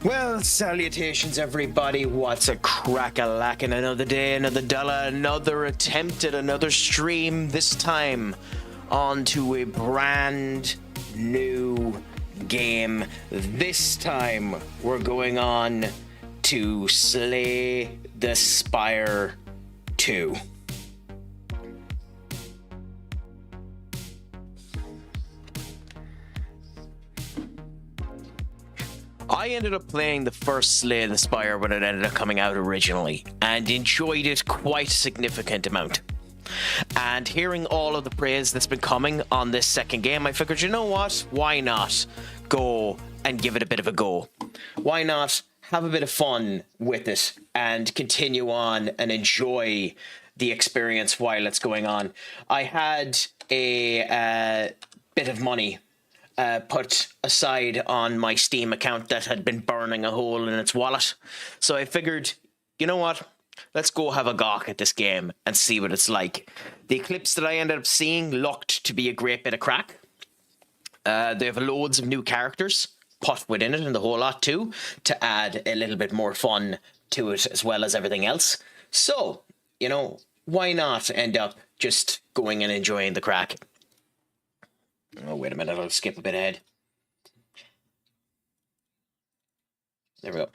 Well, salutations everybody, what's a crack-a-lackin'? Another day, another dollar, another attempt at another stream, this time onto a brand new game. This time we're going on to Slay the Spire 2. I ended up playing the first Slay the Spire when it ended up coming out originally, and enjoyed it quite a significant amount. And hearing all of the praise that's been coming on this second game, I figured, you know what? Why not go and give it a bit of a go? Why not have a bit of fun with it and continue on and enjoy the experience while it's going on? I had a bit of money put aside on my Steam account that had been burning a hole in its wallet. So I figured, you know what? Let's go have a gawk at this game and see what it's like. The clips that I ended up seeing looked to be a great bit of crack. They have loads of new characters put within it and the whole lot too, to add a little bit more fun to it as well as everything else. So, you know, why not end up just going and enjoying the crack? Oh, wait a minute, I'll skip a bit ahead. There we go.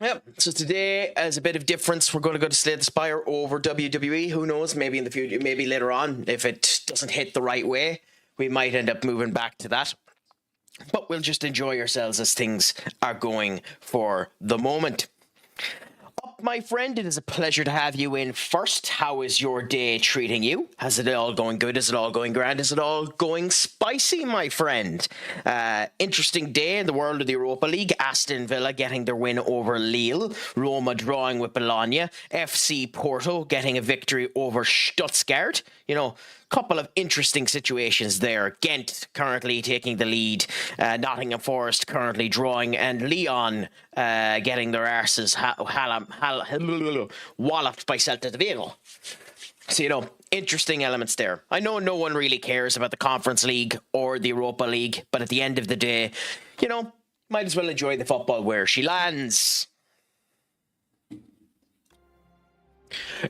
Yep, so today, as a bit of difference, we're going to go to Slay the Spire over WWE. Who knows, maybe in the future, maybe later on, if it doesn't hit the right way, we might end up moving back to that. But we'll just enjoy ourselves as things are going for the moment. My friend, it is a pleasure to have you in first. How is your day treating you? Is it all going good? Is it all going grand? Is it all going spicy, my friend? Interesting day in the world of the Europa League. Aston Villa getting their win over Lille. Roma drawing with Bologna. FC Porto getting a victory over Stuttgart. You know, couple of interesting situations there. Ghent currently taking the lead, Nottingham Forest currently drawing, and Lyon getting their arses walloped by Celta de Vigo. So, you know, interesting elements there. I know no one really cares about the Conference League or the Europa League, but at the end of the day, you know, might as well enjoy the football where she lands.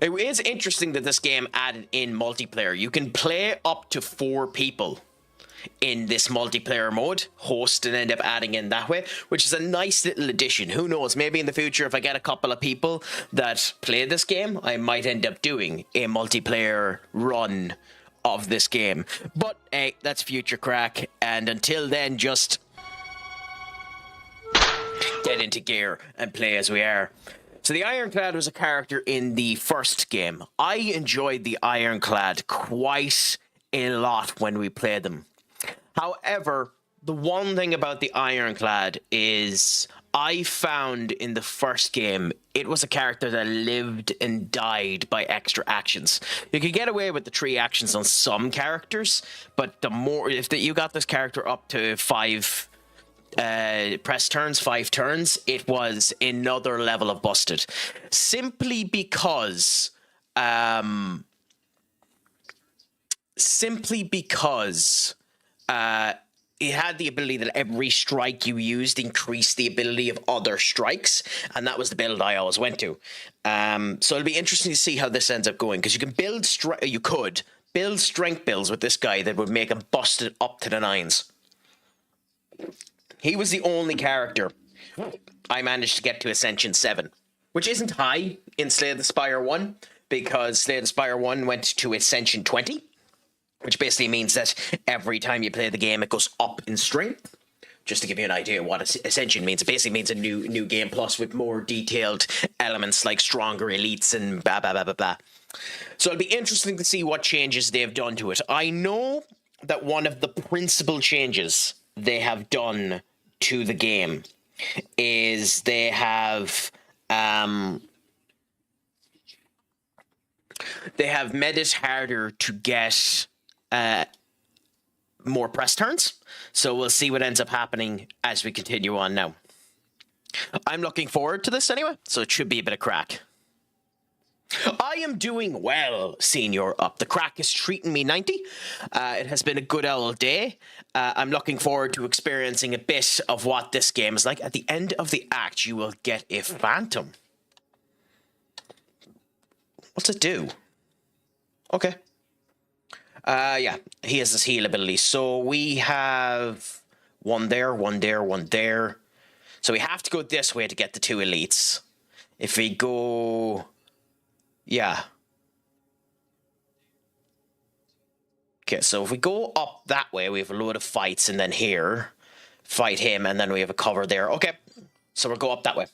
It is interesting that this game added in multiplayer. You can play up to 4 people in this multiplayer mode, host and end up adding in that way, which is a nice little addition. Who knows, maybe in the future, if I get a couple of people that play this game, I might end up doing a multiplayer run of this game. But hey, that's future crack, and until then, just get into gear and play as we are. So the Ironclad was a character in the first game. I enjoyed the Ironclad quite a lot when we played them. However, the one thing about the Ironclad is I found in the first game, it was a character that lived and died by extra actions. You could get away with the 3 actions on some characters, but the more, if you got this character up to 5 press turns, 5 turns, it was another level of busted. Simply because it had the ability that every strike you used increased the ability of other strikes, and that was the build I always went to. So it'll be interesting to see how this ends up going, because you can build build strength builds with this guy that would make him busted up to the 9s. He was the only character I managed to get to Ascension 7, which isn't high in Slay the Spire 1, because Slay the Spire 1 went to Ascension 20, which basically means that every time you play the game, it goes up in strength. Just to give you an idea of what Ascension means, it basically means a new game plus with more detailed elements like stronger elites and blah, blah, blah, blah, blah. So it'll be interesting to see what changes they've done to it. I know that one of the principal changes they have done to the game is they have made it harder to get more press turns. So we'll see what ends up happening as we continue on now. I'm looking forward to this anyway, so it should be a bit of crack. I am doing well, Senior Up. The Craic is treating me 90. It has been a good old day. I'm looking forward to experiencing a bit of what this game is like. At the end of the act, you will get a phantom. What's it do? Okay. Yeah, he has his heal ability. So we have one there, one there, one there. So we have to go this way to get the two elites. If we go... Yeah. Okay, so if we go up that way, we have a load of fights, and then here, fight him, and then we have a cover there. Okay, so we'll go up that way.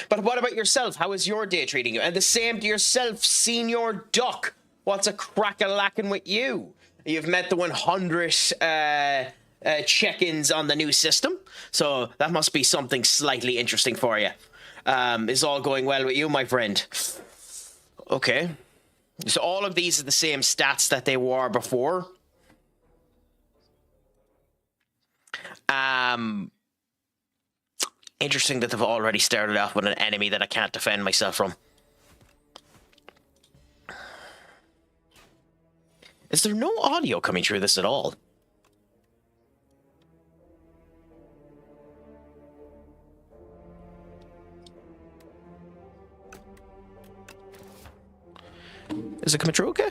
But what about yourself? How is your day treating you? And the same to yourself, Senior Duck. What's a crack-a-lackin' with you? You've met the 100 check-ins on the new system, so that must be something slightly interesting for you. Is all going well with you, my friend? Okay. So all of these are the same stats that they were before. Interesting that they've already started off with an enemy that I can't defend myself from. Is there no audio coming through this at all? Is it coming through okay?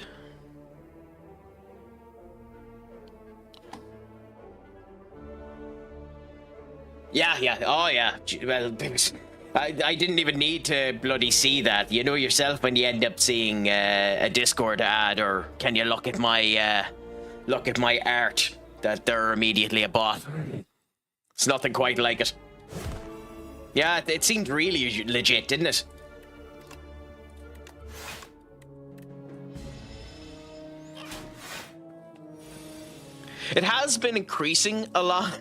Yeah. Oh, yeah. Well, I didn't even need to bloody see that. You know yourself when you end up seeing a Discord ad, or can you look at my art, that they're immediately a bot. It's nothing quite like it. Yeah, it seemed really legit, didn't it? It has been increasing a lot.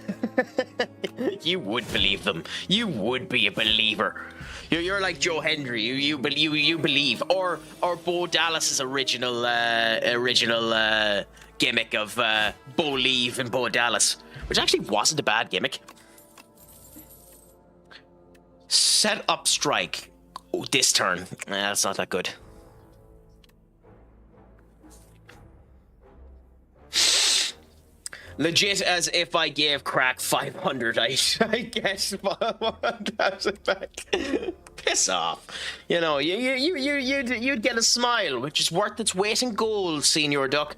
You would believe them. You would be a believer. You're like Joe Hendry. You believe, or Bo Dallas's original gimmick of Bo Leave and Bo Dallas, which actually wasn't a bad gimmick. Set up strike. Oh, this turn. That's not that good. Legit as if I gave Craic 500, I guess. That's a fact. Piss off. You know, you'd get a smile, which is worth its weight in gold, Senior Duck.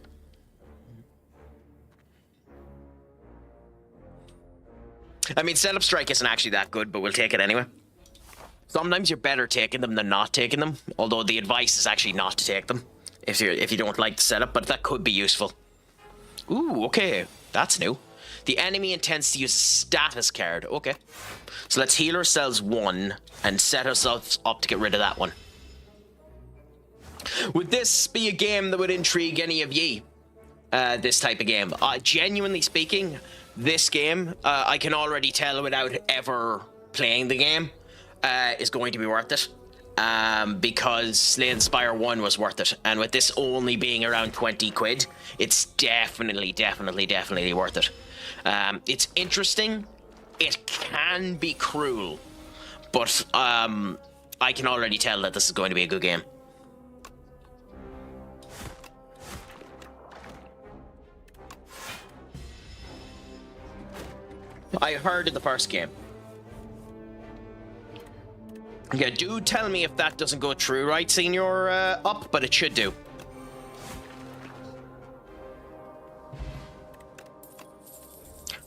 I mean, setup strike isn't actually that good, but we'll take it anyway. Sometimes you're better taking them than not taking them, although the advice is actually not to take them if you don't like the setup, but that could be useful. Ooh, okay. That's new. The enemy intends to use a status card. Okay. So let's heal ourselves one and set ourselves up to get rid of that one. Would this be a game that would intrigue any of ye? This type of game? Genuinely speaking, this game, I can already tell without ever playing the game, is going to be worth it. Because Slay the Spire 1 was worth it, and with this only being around 20 quid, it's definitely worth it. It's interesting. It can be cruel, but I can already tell that this is going to be a good game. I heard of the first game. Yeah, do tell me if that doesn't go through right, Senior Up, but it should do.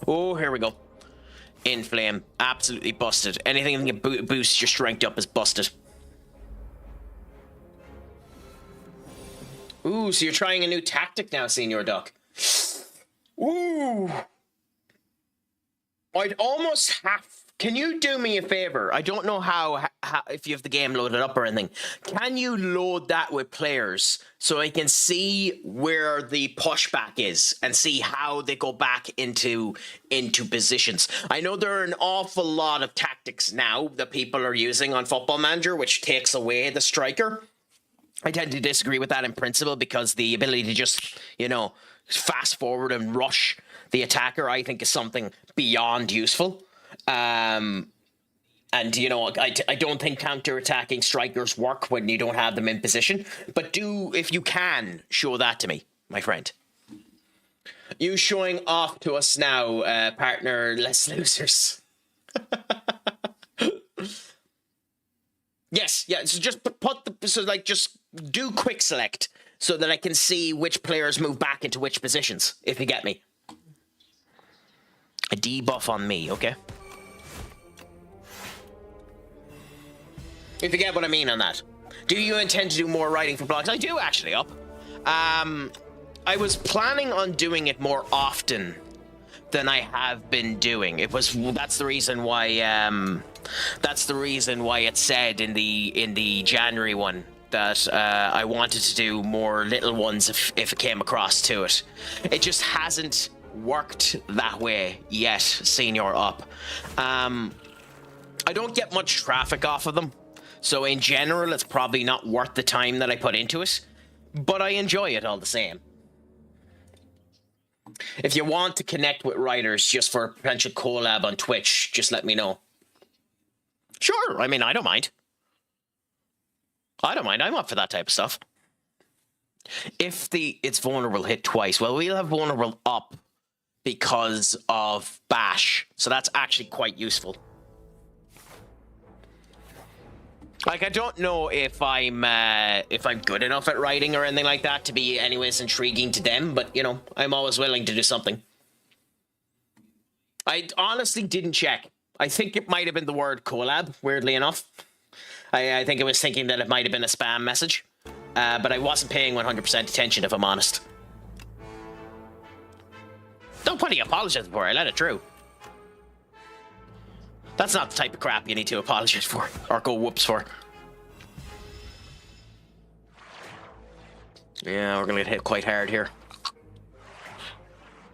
Oh, here we go. Inflame. Absolutely busted. Anything that can boost your strength up is busted. Ooh, so you're trying a new tactic now, Senior Duck. Ooh. I'd almost have... Can you do me a favor? I don't know how if you have the game loaded up or anything. Can you load that with players so I can see where the pushback is and see how they go back into positions? I know there are an awful lot of tactics now that people are using on Football Manager, which takes away the striker. I tend to disagree with that in principle, because the ability to just, you know, fast forward and rush the attacker, I think, is something beyond useful. And, you know, I don't think counter-attacking strikers work when you don't have them in position. But do, if you can, show that to me, my friend. You showing off to us now, partner, less losers. Yes, yeah, so just just do quick select so that I can see which players move back into which positions, if you get me. A debuff on me, okay? If you get what I mean on that. Do you intend to do more writing for blogs? I do, actually, up. I was planning on doing it more often than I have been doing. That's the reason why it said in the January one that I wanted to do more little ones if it came across to it. It just hasn't worked that way yet, senior up. I don't get much traffic off of them, so in general it's probably not worth the time that I put into it, but I enjoy it all the same. If you want to connect with writers just for a potential collab on Twitch, just let me know. Sure, I mean, I don't mind. I'm up for that type of stuff. If it's vulnerable hit twice, well, we'll have vulnerable up because of bash, so that's actually quite useful. Like, I don't know if I'm good enough at writing or anything like that to be anyways intriguing to them, but, you know, I'm always willing to do something. I honestly didn't check. I think it might have been the word collab, weirdly enough. I think I was thinking that it might have been a spam message, but I wasn't paying 100% attention, if I'm honest. Don't put any apologies for it, I let it through. That's not the type of crap you need to apologize for, or go whoops for. Yeah, we're gonna get hit quite hard here.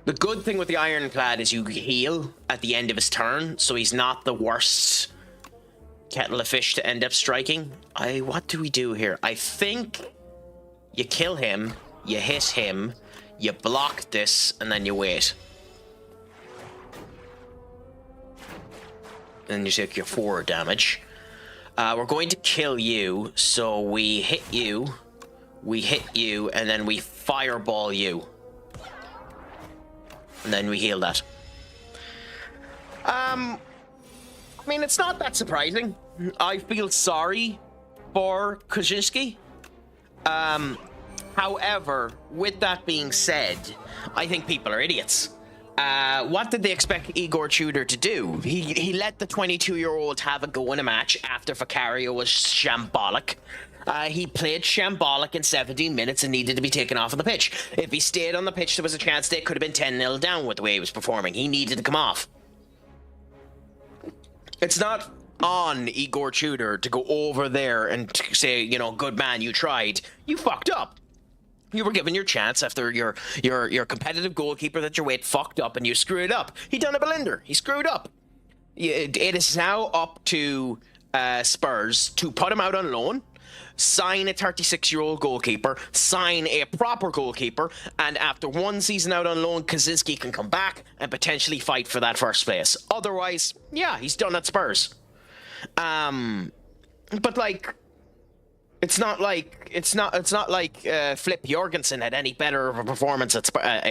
The good thing with the Ironclad is you heal at the end of his turn, so he's not the worst kettle of fish to end up striking. What do we do here? I think you kill him, you hit him, you block this, and then you wait. And you take your 4 damage. We're going to kill you, so we hit you, and then we fireball you. And then we heal that. I mean, it's not that surprising. I feel sorry for Kaczynski. However, with that being said, I think people are idiots. What did they expect Igor Tudor to do? He let the 22-year-old have a go in a match after Vicario was shambolic. He played shambolic in 17 minutes and needed to be taken off of the pitch. If he stayed on the pitch, there was a chance they could have been 10-0 down with the way he was performing. He needed to come off. It's not on Igor Tudor to go over there and say, you know, good man, you tried. You fucked up. You were given your chance after your competitive goalkeeper that you're with fucked up and you screwed up. He done a blinder. He screwed up. It is now up to Spurs to put him out on loan, sign a 36-year-old goalkeeper, sign a proper goalkeeper, and after one season out on loan, Kaczynski can come back and potentially fight for that first place. Otherwise, yeah, he's done at Spurs. But like, it's not like Flip Jorgensen had any better of a performance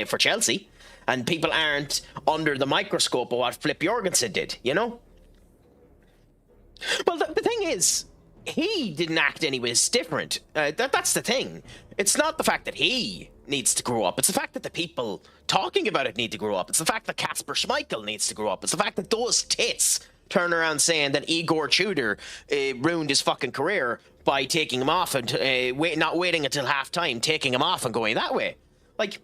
for Chelsea, and people aren't under the microscope of what Flip Jorgensen did, you know? Well, the thing is, he didn't act anyways different. That's the thing. It's not the fact that he needs to grow up. It's the fact that the people talking about it need to grow up. It's the fact that Kasper Schmeichel needs to grow up. It's the fact that those tits turn around saying that Igor Tudor ruined his fucking career by taking him off and not waiting until half-time, taking him off and going that way. Like,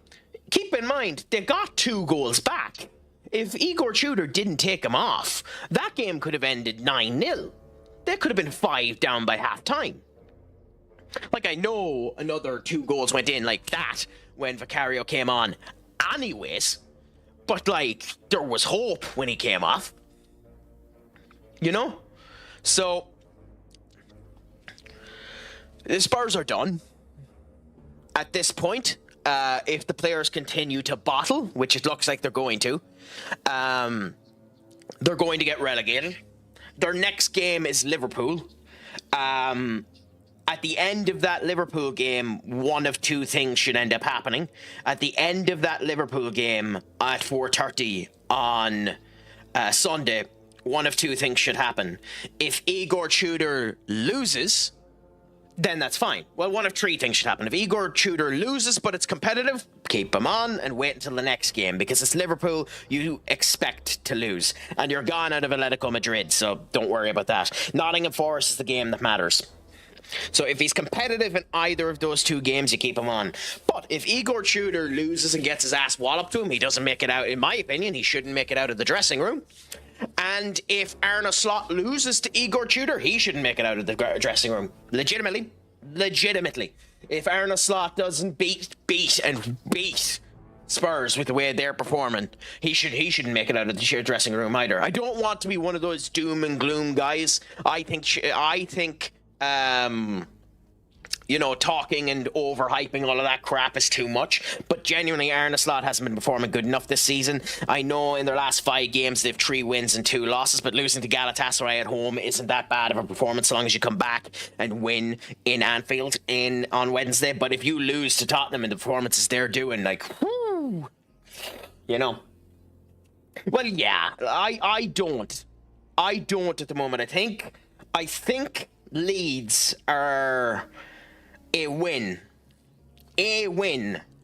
keep in mind, they got 2 goals back. If Igor Tudor didn't take him off, that game could have ended 9-0. There could have been 5 down by half-time. Like, I know another 2 goals went in like that when Vicario came on anyways, but, like, there was hope when he came off. You know? So, the Spurs are done. At this point, if the players continue to bottle, which it looks like they're going to get relegated. Their next game is Liverpool. At the end of that Liverpool game, one of two things should end up happening. At the end of that Liverpool game at 4:30 on Sunday, one of two things should happen. If Igor Tudor loses, then that's fine. Well, one of three things should happen. If Igor Tudor loses, but it's competitive, keep him on and wait until the next game, because it's Liverpool, you expect to lose. And you're gone out of Atletico Madrid, so don't worry about that. Nottingham Forest is the game that matters. So if he's competitive in either of those two games, you keep him on. But if Igor Tudor loses and gets his ass walloped to him, he doesn't make it out. In my opinion, he shouldn't make it out of the dressing room. And if Arne Slot loses to Igor Tudor, he shouldn't make it out of the dressing room. Legitimately. If Arne Slot doesn't beat Spurs with the way they're performing, he shouldn't make it out of the dressing room either. I don't want to be one of those doom and gloom guys. I think talking and overhyping all of that crap is too much. But genuinely, Arne Slot hasn't been performing good enough this season. I know in their last 5 games they've 3 wins and 2 losses, but losing to Galatasaray at home isn't that bad of a performance so long as you come back and win in Anfield on Wednesday. But if you lose to Tottenham in the performances they're doing, like, whoo, Well, yeah, I don't at the moment. I think Leeds are a win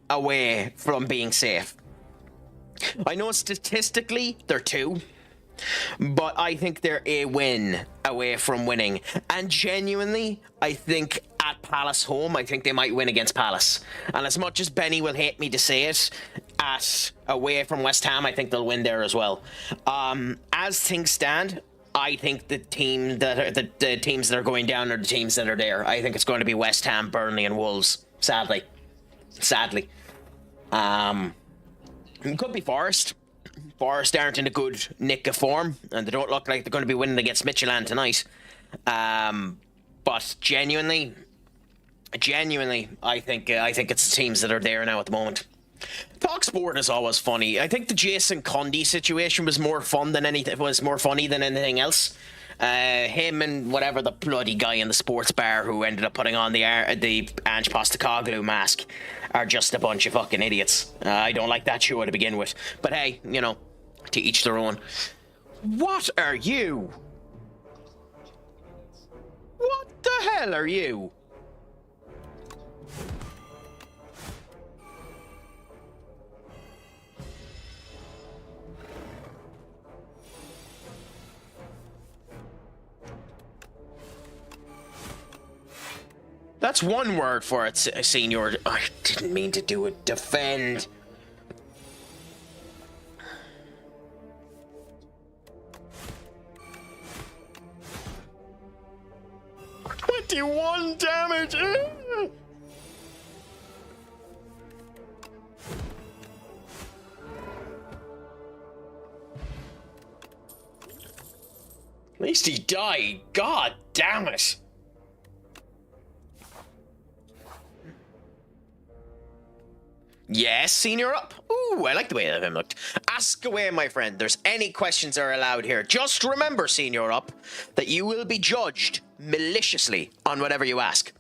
away from being safe. I know statistically they're 2, but I think they're a win away from winning. And genuinely, I think at Palace home, I think they might win against Palace. And as much as Benny will hate me to say it, away from West Ham, I think they'll win there as well. As things stand, I think the teams that are going down are the teams that are there. I think it's going to be West Ham, Burnley, and Wolves. Sadly. It could be Forest. Forest aren't in a good nick of form, and they don't look like they're going to be winning against Midtjylland tonight. But genuinely, I think it's the teams that are there now at the moment. Talksport is always funny. I think the Jason Cundy situation was more funny than anything else. Him and whatever the bloody guy in the sports bar who ended up putting on the Ange Postecoglou mask are just a bunch of fucking idiots. I don't like that show to begin with. But hey, to each their own. What are you? What the hell are you? That's one word for it, Senior. I didn't mean to do it. Defend. $21 damage. At least he died. God damn it. Yes, Senior up. Ooh, I like the way that him looked. Ask away, my friend. There's any questions are allowed here. Just remember, Senior up, that you will be judged maliciously on whatever you ask.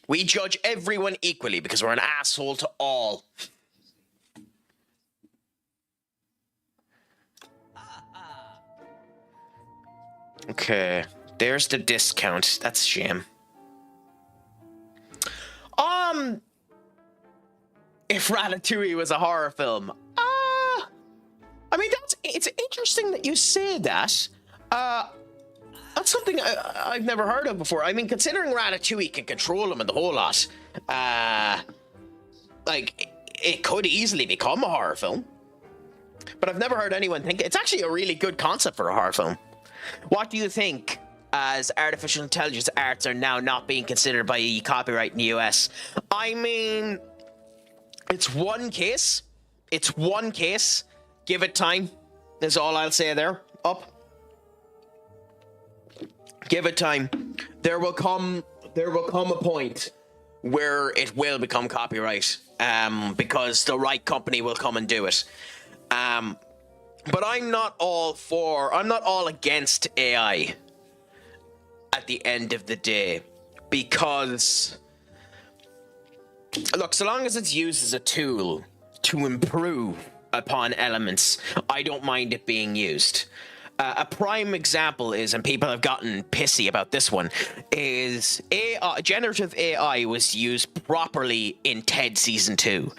We judge everyone equally because we're an asshole to all. Okay, there's the discount. That's a shame. If Ratatouille was a horror film, I mean, it's interesting that you say that. That's something I've never heard of before. I mean, considering Ratatouille can control him and the whole lot, like, it could easily become a horror film. But I've never heard anyone think it's actually a really good concept for a horror film. What do you think? As artificial intelligence arts are now not being considered by copyright in the US. I mean, it's one case. Give it time. Is all I'll say there. Up. Give it time. There will come a point where it will become copyright. Because the right company will come and do it. But I'm not all against AI at the end of the day, because look, so long as it's used as a tool to improve upon elements, I don't mind it being used. A prime example is, and people have gotten pissy about this one, is generative AI was used properly in Ted Season 2.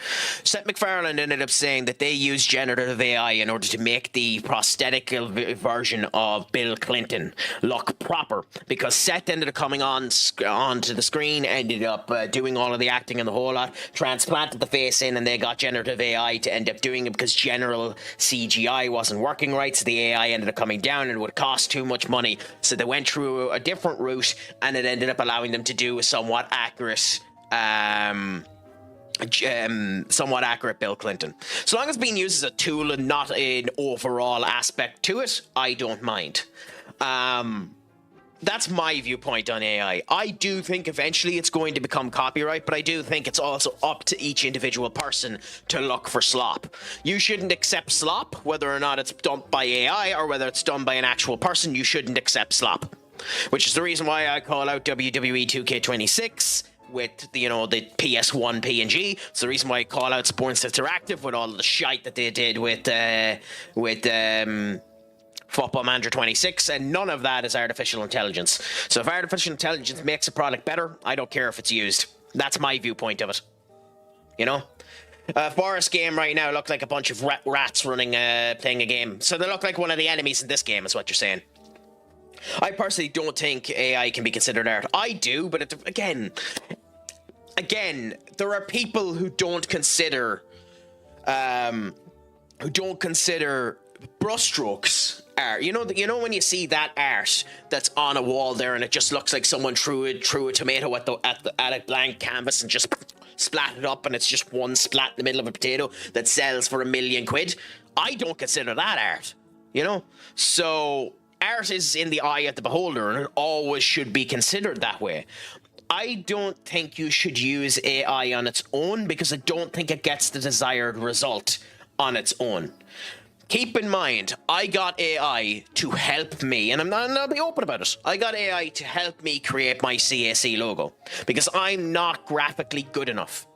Seth MacFarlane ended up saying that they used generative AI in order to make the prosthetic version of Bill Clinton look proper, because Seth ended up coming onto the screen, ended up doing all of the acting and the whole lot, transplanted the face in, and they got generative AI to end up doing it because general CGI wasn't working right, so the AI ended up coming down and it would cost too much money, so they went through a different route, and it ended up allowing them to do a somewhat accurate Bill Clinton. So long as it's being used as a tool and not an overall aspect to it, I don't mind. That's my viewpoint on AI. I do think eventually it's going to become copyright, but I do think it's also up to each individual person to look for slop. You shouldn't accept slop, whether or not it's done by AI or whether it's done by an actual person. You shouldn't accept slop, which is the reason why I call out WWE 2K26 with the PS1 PNG. It's the reason why I call out Sports Interactive with all the shite that they did with Football Manager 26, and none of that is artificial intelligence. So if artificial intelligence makes a product better, I don't care if it's used. That's my viewpoint of it. You know? Forest game right now look like a bunch of rats running, playing a game. So they look like one of the enemies in this game, is what you're saying. I personally don't think AI can be considered art. I do, but again, there are people who don't consider brushstrokes art. You know when you see that art that's on a wall there, and it just looks like someone threw a tomato at a blank canvas and just splat it up, and it's just one splat in the middle of a potato that sells for £1 million. I don't consider that art. You know, so art is in the eye of the beholder, and it always should be considered that way. I don't think you should use AI on its own, because I don't think it gets the desired result on its own. Keep in mind, I got AI to help me, and I'll be open about it. I got AI to help me create my CAC logo, because I'm not graphically good enough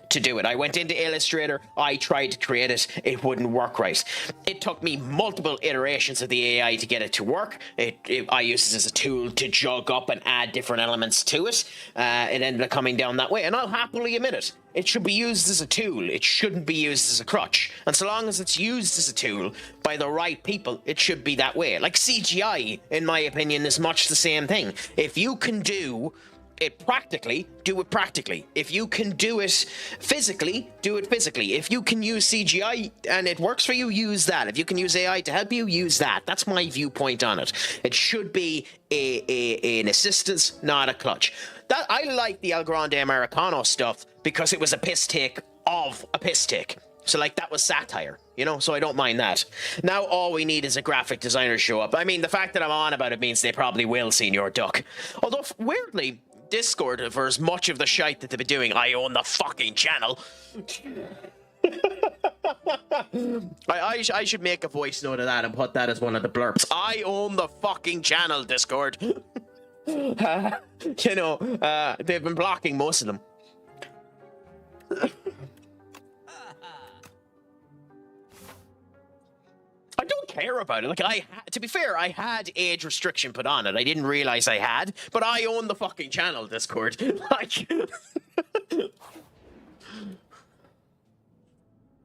to do it. I went into Illustrator, I tried to create it, it wouldn't work right. It took me multiple iterations of the AI to get it to work. I used it as a tool to jug up and add different elements to it. It ended up coming down that way, and I'll happily admit it. It should be used as a tool. It shouldn't be used as a crutch. And so long as it's used as a tool by the right people, it should be that way. Like CGI, in my opinion, is much the same thing. If you can do it practically, do it practically. If you can do it physically, do it physically. If you can use CGI and it works for you, use that. If you can use AI to help you, use that. That's my viewpoint on it. It should be an assistance, not a clutch. That I like the El Grande Americano stuff because it was a piss take of a piss take. So, like, that was satire, you know? So I don't mind that. Now all we need is a graphic designer to show up. I mean, the fact that I'm on about it means they probably will, Senior Duck. Although, weirdly, Discord, for as much of the shite that they've been doing, I own the fucking channel. I should make a voice note of that and put that as one of the blurbs. I own the fucking channel, Discord. You know, they've been blocking most of them. I don't care about it. Like, to be fair, I had age restriction put on it. I didn't realize I had, but I own the fucking channel, Discord. Like,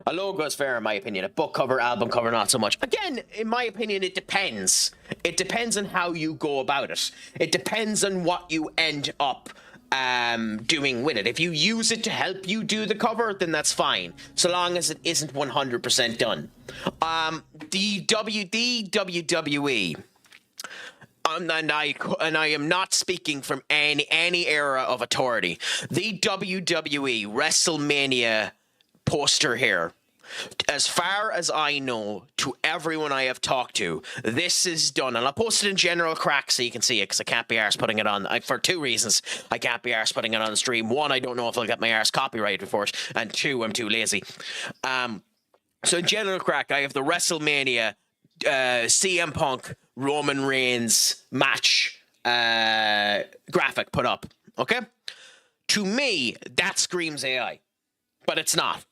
a logo is fair, in my opinion. A book cover, album cover, not so much. Again, in my opinion, it depends. It depends on how you go about it. It depends on what you end up doing with it. If you use it to help you do the cover, then that's fine, so long as it isn't 100% done. The WWE, and I am not speaking from any era of authority. The WWE WrestleMania poster here, as far as I know, to everyone I have talked to, this is done. And I'll post it in general Craic so you can see it, because I can't be arsed putting it on. For two reasons, I can't be arsed putting it on the stream. One, I don't know if I'll get my arse copyrighted for it. And two, I'm too lazy. So in general, Craic, I have the WrestleMania CM Punk Roman Reigns match graphic put up. Okay? To me, that screams AI. But it's not.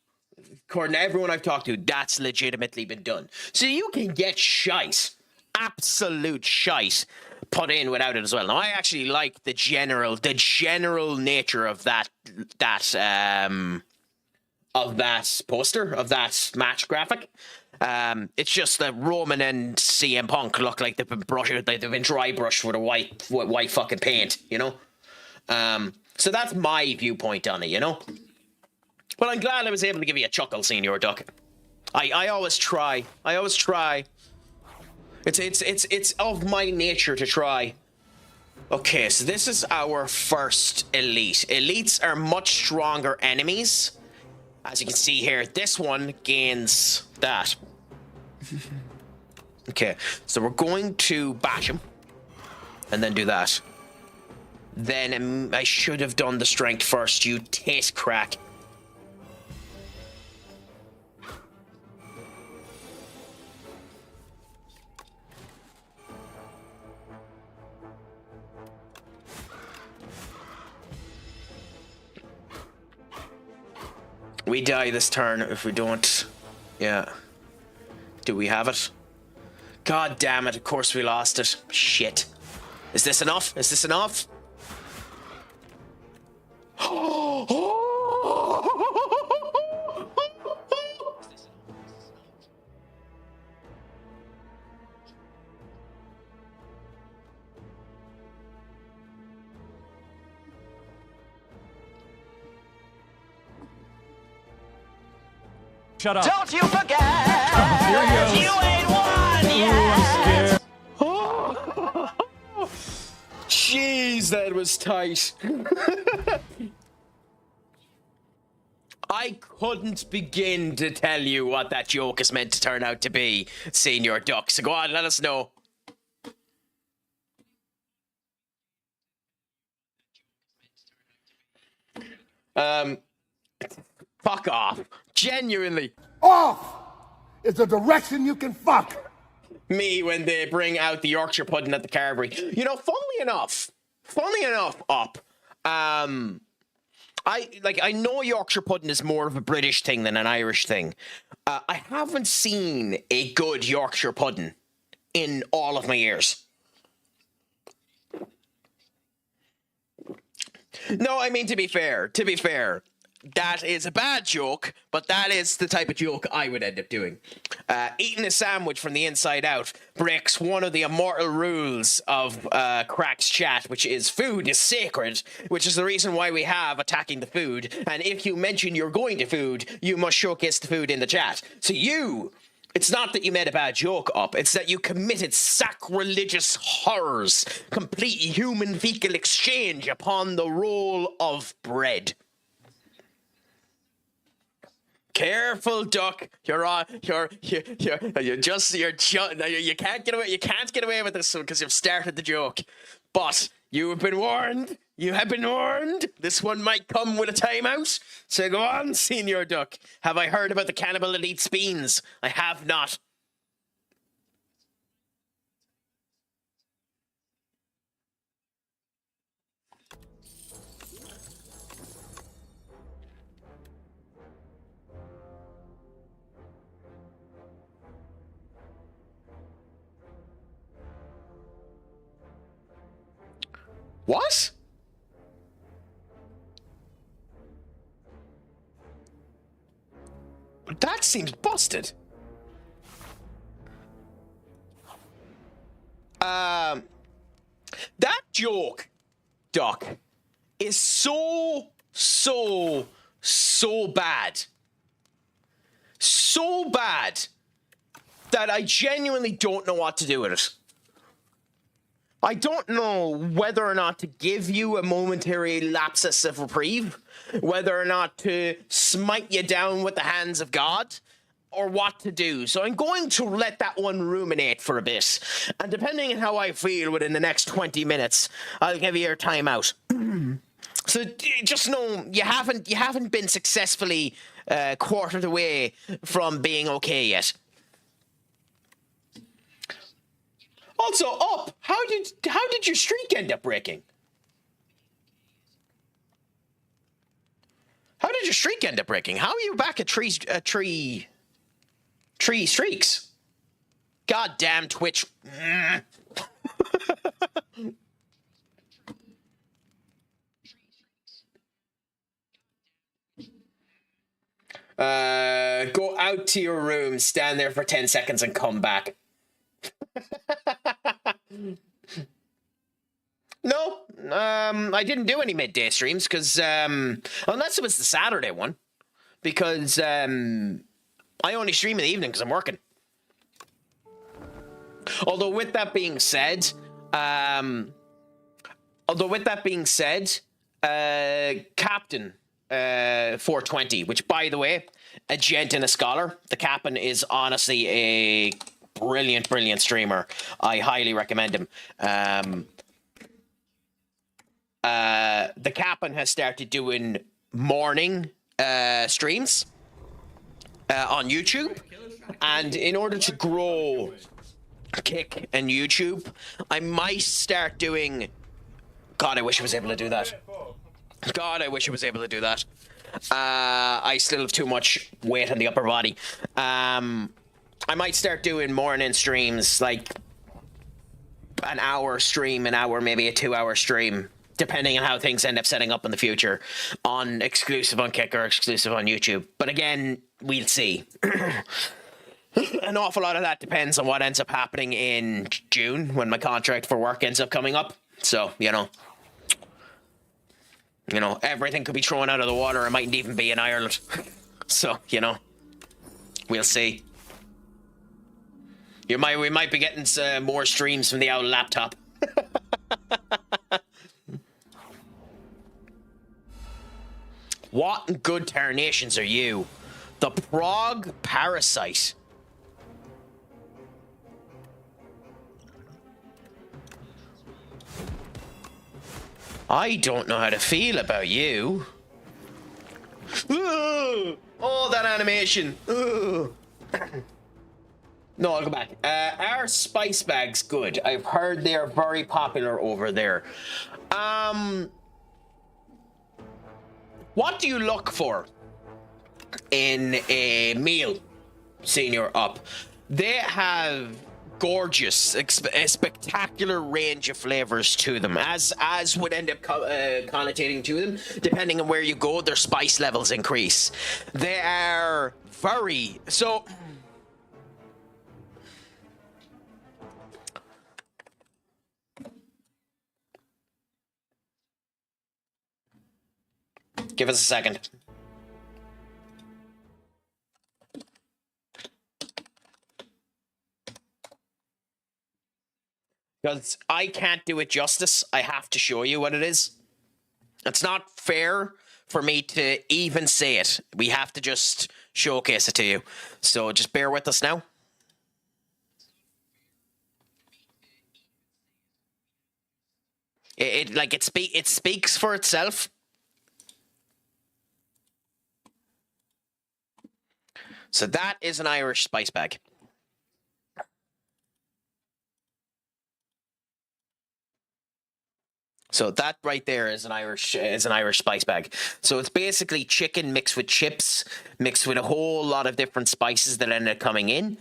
According to everyone I've talked to, that's legitimately been done. So you can get shite, absolute shite, put in without it as well. Now, I actually like the general nature of that poster, of that match graphic. It's just that Roman and CM Punk look like they've been dry brushed with a white fucking paint, you know. So that's my viewpoint on it, you know. But I'm glad I was able to give you a chuckle, Senior Duck. I always try. It's of my nature to try. Okay, so this is our first elite. Elites are much stronger enemies. As you can see here, this one gains that. Okay, so we're going to bash him. And then do that. Then I should have done the strength first, you tit Craic. We die this turn if we don't. Yeah. Do we have it? God damn it, of course we lost it. Shit. Is this enough? Is this enough? Shut up. Don't you forget, you ain't won yet. Jeez, that was tight. I couldn't begin to tell you what that joke is meant to turn out to be, Senior Duck. So go on, let us know. Fuck off. Genuinely. Off is a direction you can fuck. Me when they bring out the Yorkshire pudding at the Carvery. You know, funnily enough, I know Yorkshire pudding is more of a British thing than an Irish thing. I haven't seen a good Yorkshire pudding in all of my years. No, I mean, to be fair, that is a bad joke, but that is the type of joke I would end up doing. Eating a sandwich from the inside out breaks one of the immortal rules of Craic's chat, which is food is sacred, which is the reason why we have attacking the food. And if you mention you're going to food, you must showcase the food in the chat. So it's not that you made a bad joke up, it's that you committed sacrilegious horrors, complete human fecal exchange upon the roll of bread. Careful, Duck. You can't get away. You can't get away with this one because you've started the joke. But you have been warned. You have been warned. This one might come with a timeout. So go on, Senior Duck. Have I heard about the cannibal that eats beans? I have not. What? That seems busted. That joke, Doc, is so bad. So bad that I genuinely don't know what to do with it. I don't know whether or not to give you a momentary lapsus of reprieve, whether or not to smite you down with the hands of God, or what to do. So I'm going to let that one ruminate for a bit. And depending on how I feel within the next 20 minutes, I'll give you your time out. So just know you haven't been successfully quarter of the way from being okay yet. Also, Up, how did your streak end up breaking? How did your streak end up breaking? How are you back at three streaks? God damn Twitch. Go out to your room, stand there for 10 seconds and come back. No, I didn't do any midday streams because, unless it was the Saturday one, because I only stream in the evening because I'm working. Although with that being said, Captain 420, which by the way, a gent and a scholar, the Captain is honestly a brilliant streamer. I highly recommend him. The Captain has started doing morning streams on YouTube, and in order to grow Kick and YouTube, I might start doing... God, I wish I was able to do that. God, I wish I was able to do that. I still have too much weight on the upper body. I might start doing morning streams, like an hour stream, an hour, maybe a 2-hour stream, depending on how things end up setting up in the future, on exclusive on Kick or exclusive on YouTube. But again, we'll see. An awful lot of that depends on what ends up happening in June when my contract for work ends up coming up. So, you know, everything could be thrown out of the water. I mightn't even be in Ireland. So, you know, we'll see. We might be getting some more streams from the old laptop. What good tarnations are you? The Prague Parasite. I don't know how to feel about you. Oh, that animation. No, I'll go back. Are spice bags good? I've heard they're very popular over there. What do you look for in a meal, Senior Up? They have gorgeous, a spectacular range of flavors to them, as would end up connotating to them. Depending on where you go, their spice levels increase. They are very... So... Give us a second. Because I can't do it justice. I have to show you what it is. It's not fair for me to even say it. We have to just showcase it to you. So just bear with us now. It speaks for itself. So that is an Irish spice bag. So that right there is an Irish spice bag. So it's basically chicken mixed with chips, mixed with a whole lot of different spices that end up coming in.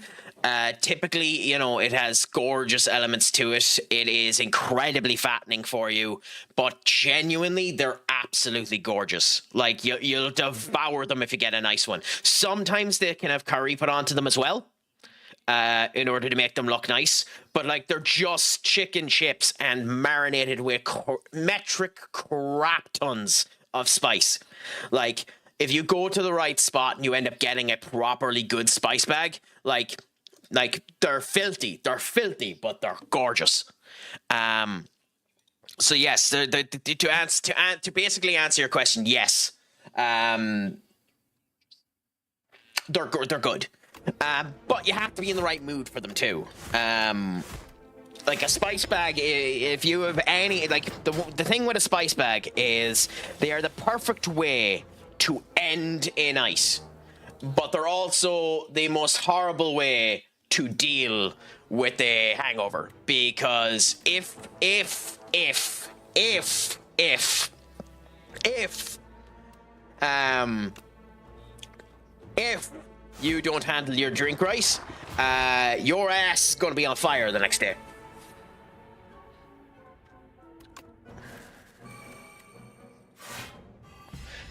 Typically, you know, it has gorgeous elements to it. It is incredibly fattening for you, but genuinely, they're absolutely gorgeous. Like, you'll devour them if you get a nice one. Sometimes they can have curry put onto them as well, in order to make them look nice. But, like, they're just chicken chips and marinated with metric crap tons of spice. Like, if you go to the right spot and you end up getting a properly good spice bag, like they're filthy, but they're gorgeous. So yes, to basically answer your question, yes, they're good. But you have to be in the right mood for them too. Like a spice bag, if you have any, like the thing with a spice bag is they are the perfect way to end a night. but they're also the most horrible way to deal with a hangover, because if you don't handle your drink right, your ass is gonna be on fire the next day.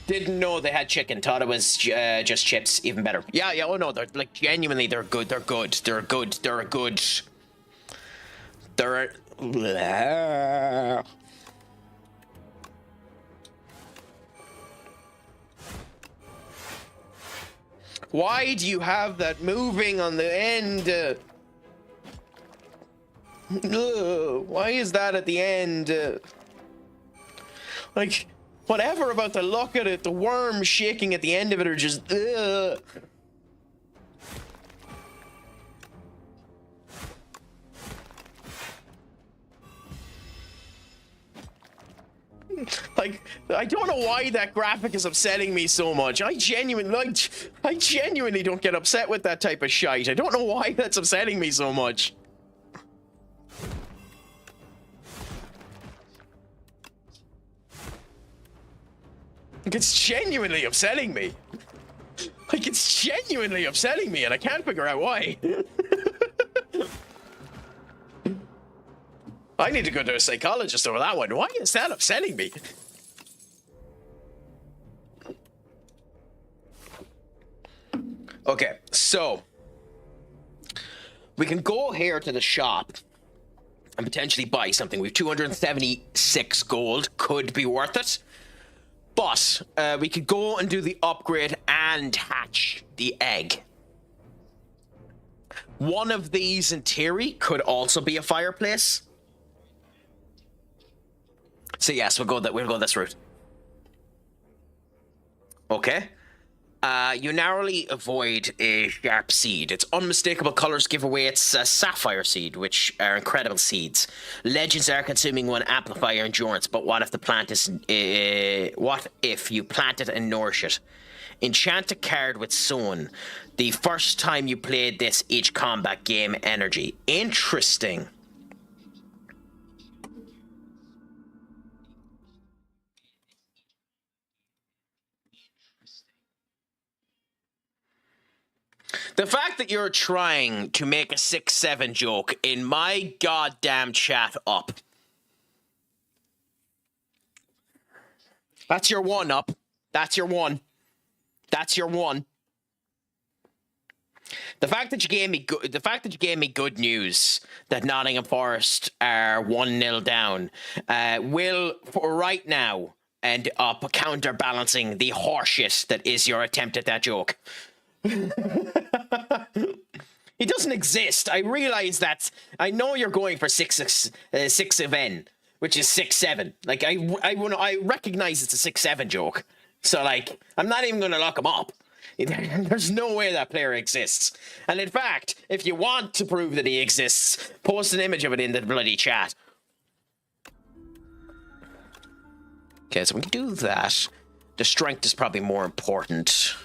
Didn't know they had chicken. Thought it was just chips. Even better. Yeah. Oh no, they're like genuinely. They're good. They're good. They're good. They're good. They're. Why do you have that moving on the end? Why is that at the end? Like. Whatever about the look at it, the worms shaking at the end of it are just. Like, I don't know why that graphic is upsetting me so much. I genuinely don't get upset with that type of shite. I don't know why that's upsetting me so much. Like, it's genuinely upsetting me. Like, it's genuinely upsetting me, and I can't figure out why. I need to go to a psychologist over that one. Why is that upsetting me? Okay, so we can go here to the shop and potentially buy something. We have 276 gold. Could be worth it. But we could go and do the upgrade and hatch the egg. One of these, in theory, could also be a fireplace. So yes, we'll go this route. Okay. You narrowly avoid a sharp seed. Its unmistakable colors give away its sapphire seed, which are incredible seeds. Legends are consuming one amplify your endurance, but what if the plant is? What if you plant it and nourish it? Enchant a card with sown. The first time you played this, each combat game energy. Interesting. The fact that you're trying to make a 6-7 joke in my goddamn chat up. That's your one up. That's your one. That's your one. The fact that you gave me good news that Nottingham Forest are 1-0 down will, for right now, end up counterbalancing the horseshit that is your attempt at that joke. He doesn't exist. I realize that. I know you're going for 6 of N, which is 6-7. Like I recognize it's a 6-7 joke. So like I'm not even gonna lock him up. There's no way that player exists. And in fact, if you want to prove that he exists, post an image of it in the bloody chat. Okay, so we can do that. The strength is probably more important.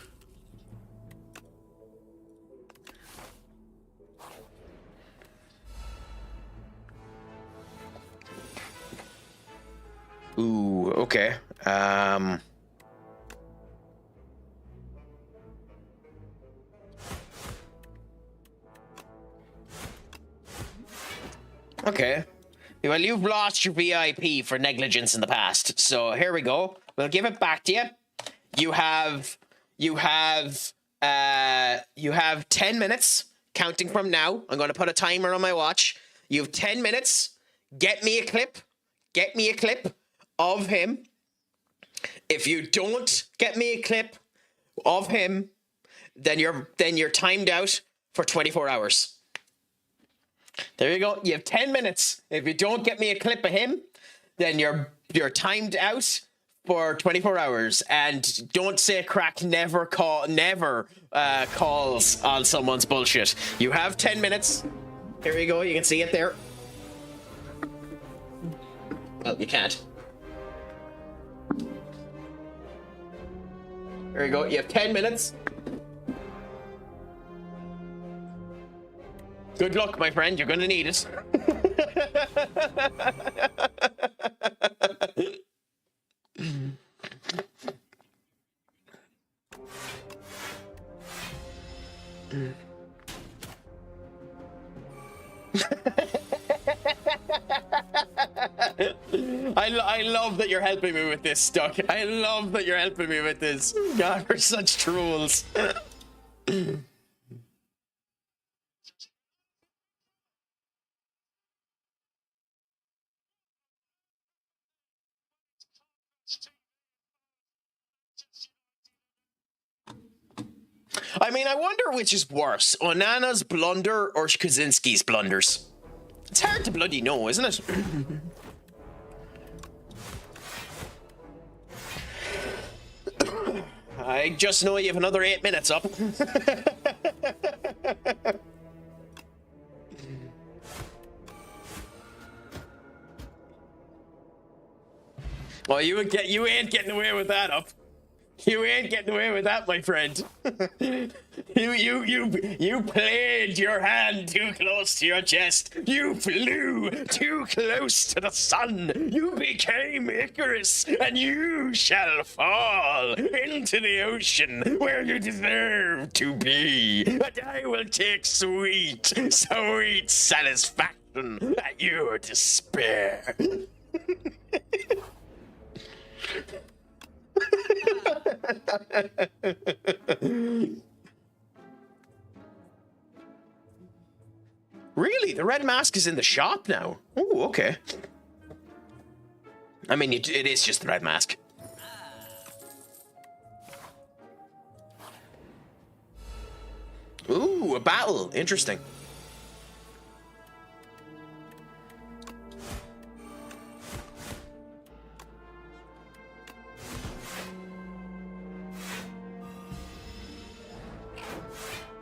Ooh, okay. Okay. Well, you've lost your VIP for negligence in the past. So here we go. We'll give it back to you. You have 10 minutes counting from now. I'm going to put a timer on my watch. You have 10 minutes. Get me a clip. Get me a clip of him. If you don't get me a clip of him, then you're timed out for 24 hours. There you go. You have 10 minutes. If you don't get me a clip of him, then you're timed out for 24 hours. And don't say Craic never calls on someone's bullshit. You have 10 minutes. Here you go. You can see it there. Well, you can't. There you go. You have 10 minutes. Good luck, my friend. You're gonna need it. I love that you're helping me with this, Stuck. I love that you're helping me with this. God, we're such trolls. I mean, I wonder which is worse, Onana's blunder or Kaczynski's blunders. It's hard to bloody know, isn't it? I just know you have another 8 minutes up. Well, you ain't getting away with that up. You ain't getting away with that, my friend. You played your hand too close to your chest. You flew too close to the sun. You became Icarus, and you shall fall into the ocean where you deserve to be. And I will take sweet, sweet satisfaction at your despair. Really? The red mask is in the shop now? Oh, okay. I mean, it is just the red mask. Ooh, a battle. Interesting.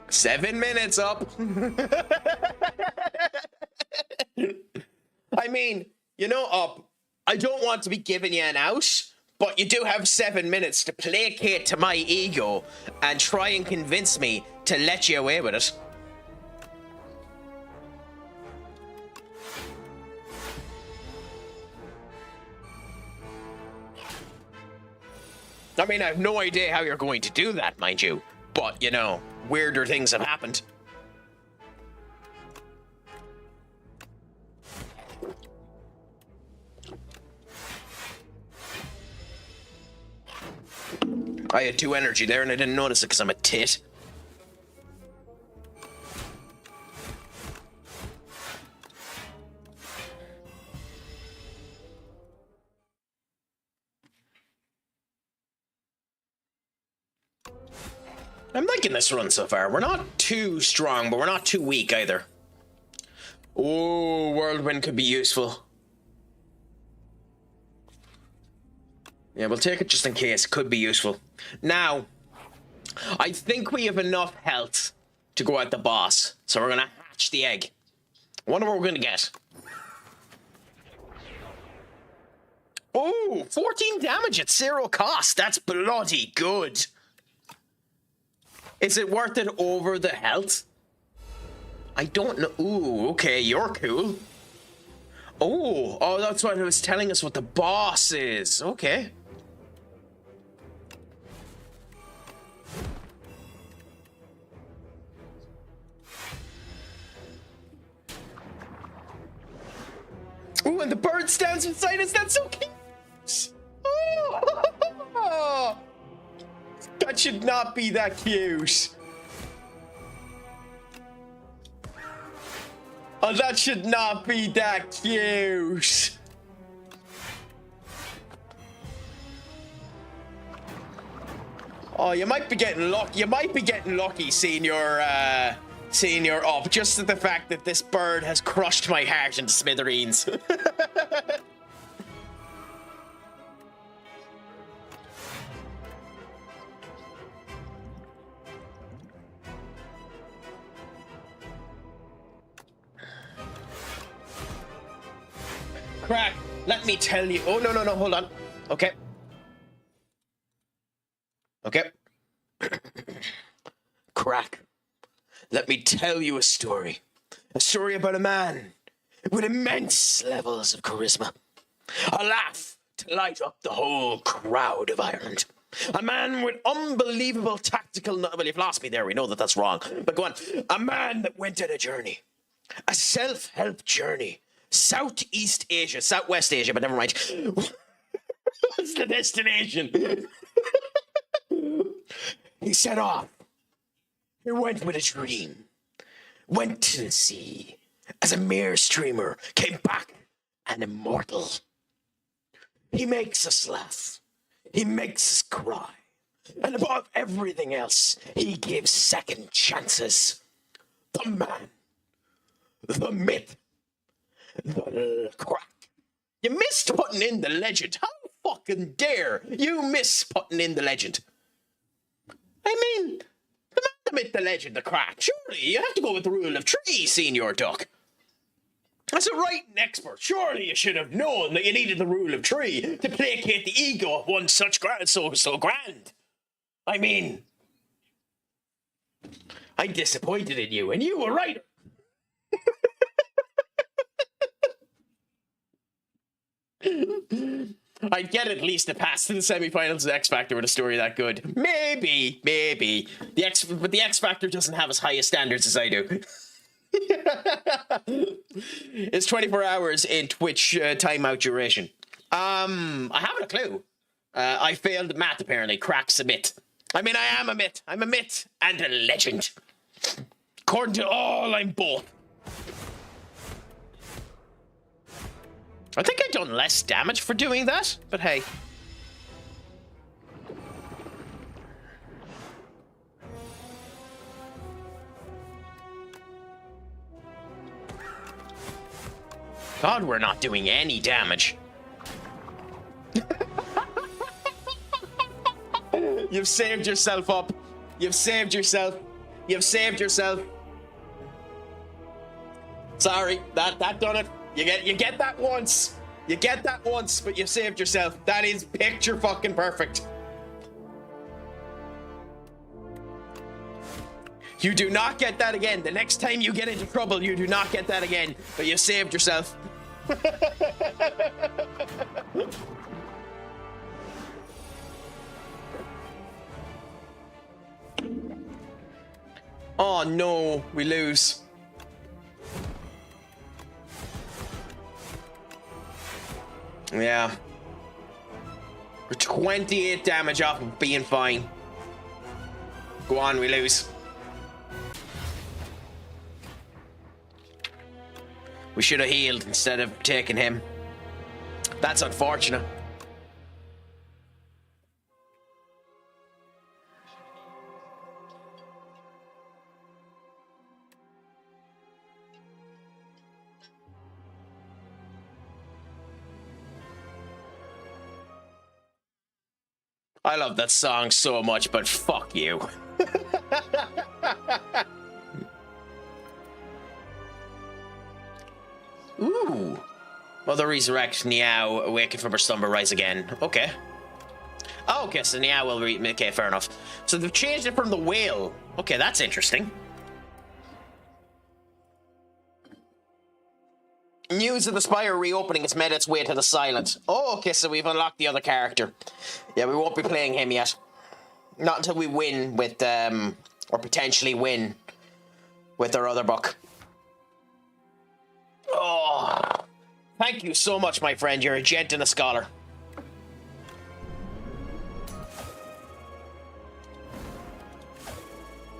Seven minutes up. I mean, you know, Up, I don't want to be giving you an out, but you do have 7 minutes to placate to my ego and try and convince me to let you away with it. I mean, I have no idea how you're going to do that, mind you. But, you know, weirder things have happened. I had 2 energy there and I didn't notice it because I'm a tit. I'm liking this run so far. We're not too strong, but we're not too weak either. Oh, Whirlwind could be useful. Yeah, we'll take it just in case. It could be useful. Now, I think we have enough health to go at the boss. So we're going to hatch the egg. I wonder what we're going to get. Oh, 14 damage at 0 cost. That's bloody good. Is it worth it over the health? I don't know. Ooh, okay, you're cool. Oh, that's what it was telling us what the boss is. Okay. Ooh, and the bird stands beside us. That's so cute. Oh. That should not be that cute. Oh, that should not be that cute. Oh, you might be getting lucky. You might be getting lucky seeing your up. Just at the fact that this bird has crushed my heart into smithereens. Craic, let me tell you. Oh, no, hold on. Okay. Okay. Craic, let me tell you a story. A story about a man with immense levels of charisma. A laugh to light up the whole crowd of Ireland. A man with unbelievable tactical... Well, you've lost me there. We know that that's wrong. But go on. A man that went on a journey. A self-help journey. Southeast Asia. Southwest Asia, but never mind. What's the destination? He set off. He went with a dream. Went to the sea. As a mere streamer. Came back an immortal. He makes us laugh. He makes us cry. And above everything else, he gives second chances. The man. The myth. The Craic. You missed putting in the legend. How fucking dare you miss putting in the legend? I mean, the man, the myth, the legend, the Craic. Surely you have to go with the rule of three, Senior Duck. As a writing expert, surely you should have known that you needed the rule of three to placate the ego of one such so grand. I mean, I'm disappointed in you, and you were right. I'd get at least a pass to the semi-finals of X Factor with a story that good. Maybe. But the X Factor doesn't have as high a standards as I do. It's 24 hours in Twitch timeout duration. I haven't a clue. I failed math apparently. Craic's a myth. I mean, I am a myth. I'm a myth and a legend. According to all, I'm both. I think I've done less damage for doing that, but hey. God, we're not doing any damage. You've saved yourself up. You've saved yourself. You've saved yourself. Sorry, that done it. You get that once. You get that once, but you've saved yourself. That is picture fucking perfect. You do not get that again. The next time you get into trouble, you do not get that again. But you saved yourself. Oh no, we lose. Yeah. We're 28 damage off of being fine. Go on, we lose. We should have healed instead of taking him. That's unfortunate. I love that song so much, but fuck you. Ooh. Mother resurrect Niao, awaken from her slumber, rise again. Okay. Oh, okay, so Niao will okay, fair enough. So they've changed it from the whale. Okay, that's interesting. News of the Spire reopening has made its way to the silent. Oh, okay, so we've unlocked the other character. Yeah, we won't be playing him yet. Not until we win with, or potentially win with our other book. Oh, thank you so much, my friend. You're a gent and a scholar.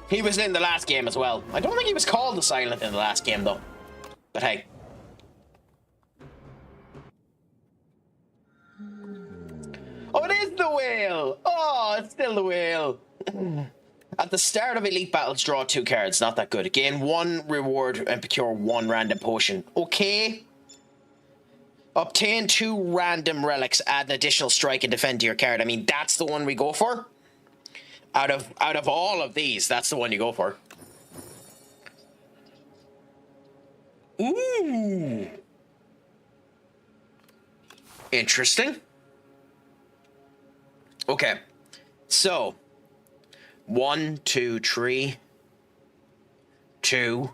He was in the last game as well. I don't think he was called the Silent in the last game, though. But hey. Oh, it is the whale! Oh, it's still the whale. At the start of Elite Battles, draw 2 cards. Not that good. Gain 1 reward and procure 1 random potion. Okay. Obtain 2 random relics. Add an additional strike and defend to your card. I mean, that's the one we go for. Out of all of these, that's the one you go for. Ooh. Interesting. Okay. So 1, 2, 3, 2,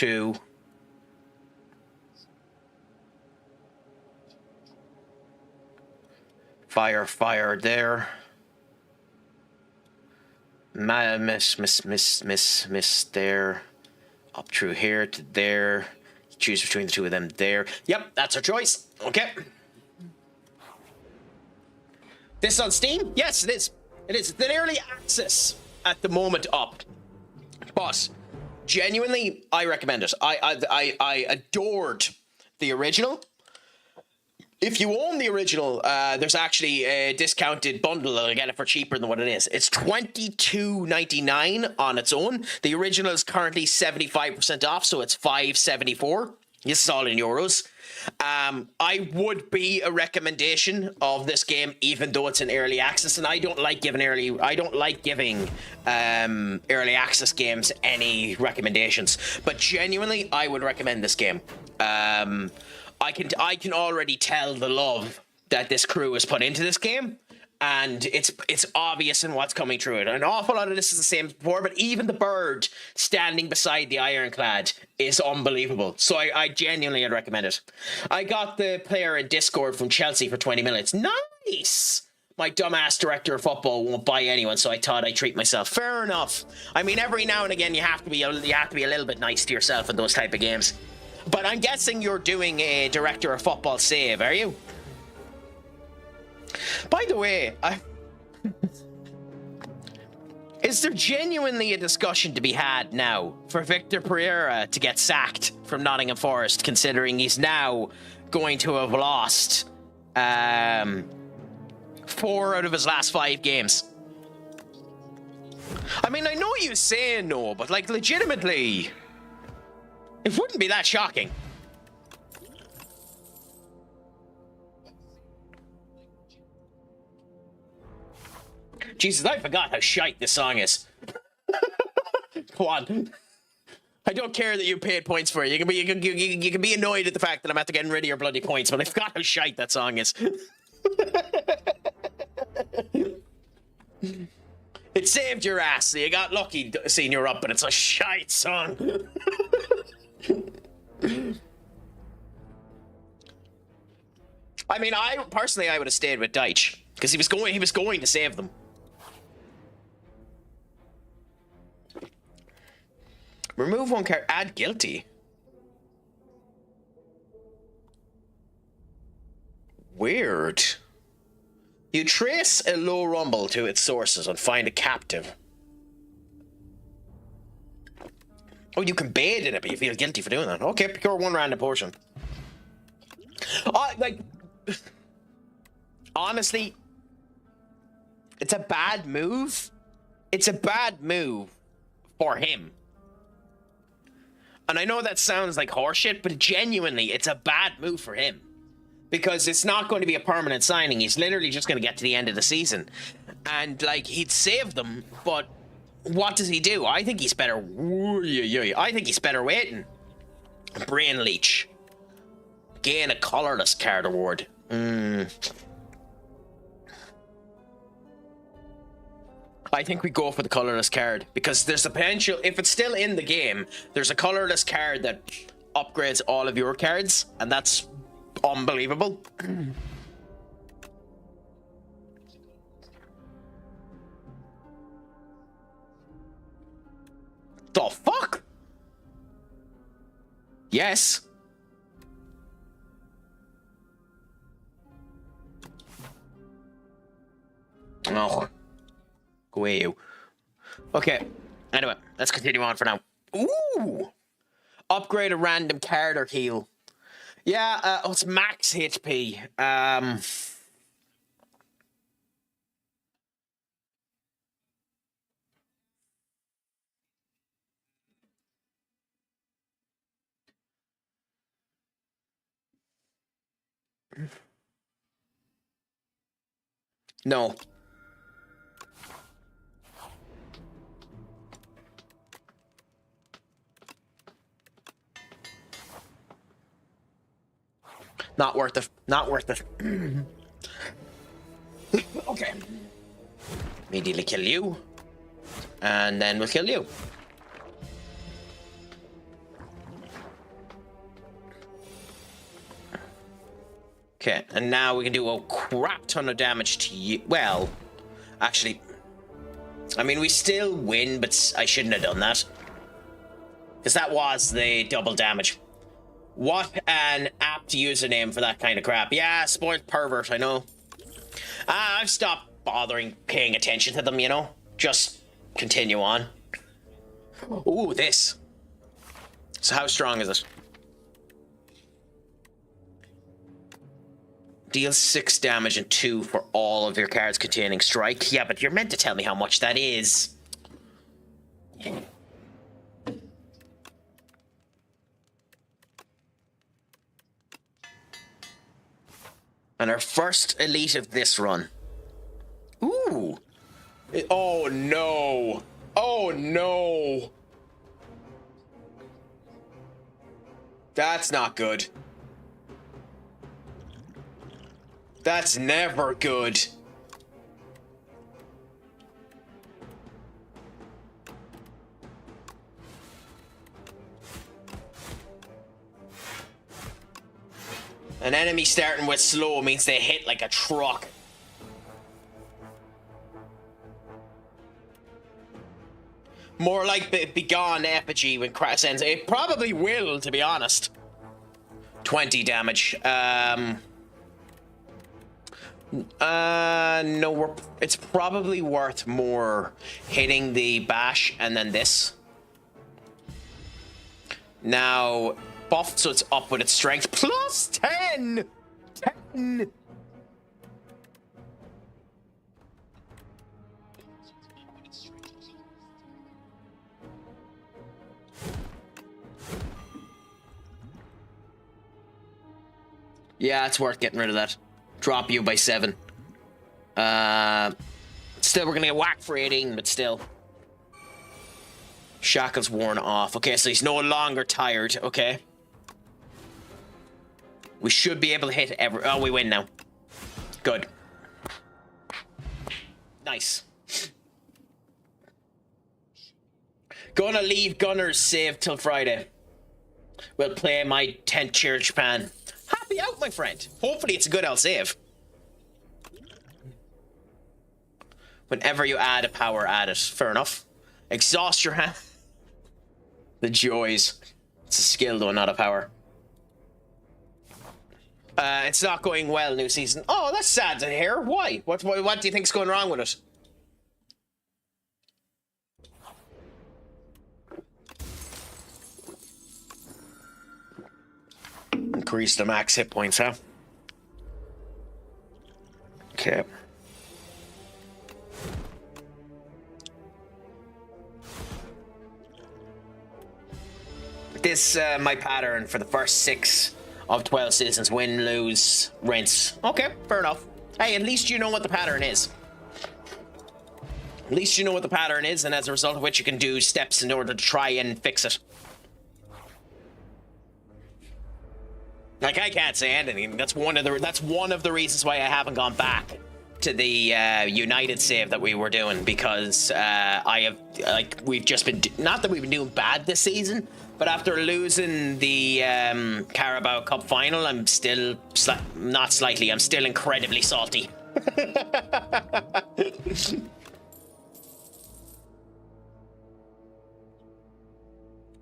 2. Fire there. Miss there. Up through here to there. Choose between the two of them there. Yep, that's our choice. Okay. This on Steam? Yes, it is. It is. It's an early access at the moment up. But genuinely, I recommend it. I adored the original. If you own the original, there's actually a discounted bundle that'll get it for cheaper than what it is. It's $22.99 on its own. The original is currently 75% off, so it's $5.74. This is all in euros. I would be a recommendation of this game, even though it's an early access, and I don't like giving early access games any recommendations. But genuinely, I would recommend this game. I can already tell the love that this crew has put into this game, and it's obvious in what's coming through it. An awful lot of this is the same as before, but even the bird standing beside the ironclad is unbelievable. So I genuinely would recommend it. I got the player in Discord from Chelsea for 20 minutes. Nice! My dumbass director of football won't buy anyone, so I thought I'd treat myself. Fair enough. I mean, every now and again you have to be a little bit nice to yourself in those type of games. But I'm guessing you're doing a director of football save, are you? By the way, is there genuinely a discussion to be had now for Victor Pereira to get sacked from Nottingham Forest, considering he's now going to have lost 4 out of his last 5 games? I mean, I know you say no, but like legitimately, it wouldn't be that shocking. Jesus, I forgot how shite this song is. Come on. I don't care that you paid points for it. You can be annoyed at the fact that I'm after getting rid of your bloody points, but I forgot how shite that song is. It saved your ass, so you got lucky seeing you're up, but it's a shite song. I mean, I would have stayed with Deitch because he was going to save them. Remove one character. Add guilty. Weird. You trace a low rumble to its sources and find a captive. Oh, you can bathe in it, but you feel guilty for doing that. Okay, procure 1 random portion. Honestly, it's a bad move. It's a bad move for him. And I know that sounds like horseshit, but genuinely, it's a bad move for him. Because it's not going to be a permanent signing. He's literally just going to get to the end of the season. And, like, he'd save them, but what does he do? I think he's better... I think he's better waiting. Brain Leech. Gain a colorless card award. I think we go for the colorless card because there's the potential, if it's still in the game, there's a colorless card that upgrades all of your cards, and that's unbelievable. The fuck? Yes. Oh. Go away, you. Okay. Anyway, let's continue on for now. Ooh! Upgrade a random card or heal. Yeah, it's max HP. No. Not worth it. Not worth it. Okay. Immediately kill you. And then we'll kill you. Okay, and now we can do a crap ton of damage to you. Well, actually, I mean, we still win, but I shouldn't have done that. Because that was the double damage. What an apt username for that kind of crap. Yeah, spoiled pervert, I know. I've stopped bothering paying attention to them, you know? Just continue on. Ooh, this. So how strong is it? Deals 6 damage and 2 for all of your cards containing strike. Yeah, but you're meant to tell me how much that is. And our first elite of this run. Ooh. Oh no. Oh no. That's not good. That's never good. An enemy starting with slow means they hit like a truck. More like Begone Effigy when Craic sends. It probably will, to be honest. 20 damage. No, it's probably worth more hitting the bash and then this. Now, buffed so it's up with its strength. Plus 10! 10! Yeah, it's worth getting rid of that. Drop you by 7. Still, we're gonna get whacked for 18, but still. Shackles worn off. Okay, so he's no longer tired. Okay. We should be able to hit every... Oh, we win now. Good. Nice. Gonna leave Gunner's save till Friday. We'll play my 10th cheer Japan. Happy out, my friend. Hopefully it's a good save. Whenever you add a power, add it. Fair enough. Exhaust your hand. The joys. It's a skill though, not a power. It's not going well, new season. Oh, that's sad to hear. Why? What do you think's going wrong with it? Increase the max hit points, huh? Okay. This, my pattern for the first 6 of 12 seasons. Win, lose, rinse. Okay, fair enough. Hey, at least you know what the pattern is. At least you know what the pattern is, and as a result of which you can do steps in order to try and fix it. Like, I can't say anything. That's one of the reasons why I haven't gone back to the United save that we were doing, because we've just been not that we've been doing bad this season, but after losing the Carabao Cup final, I'm still I'm still incredibly salty.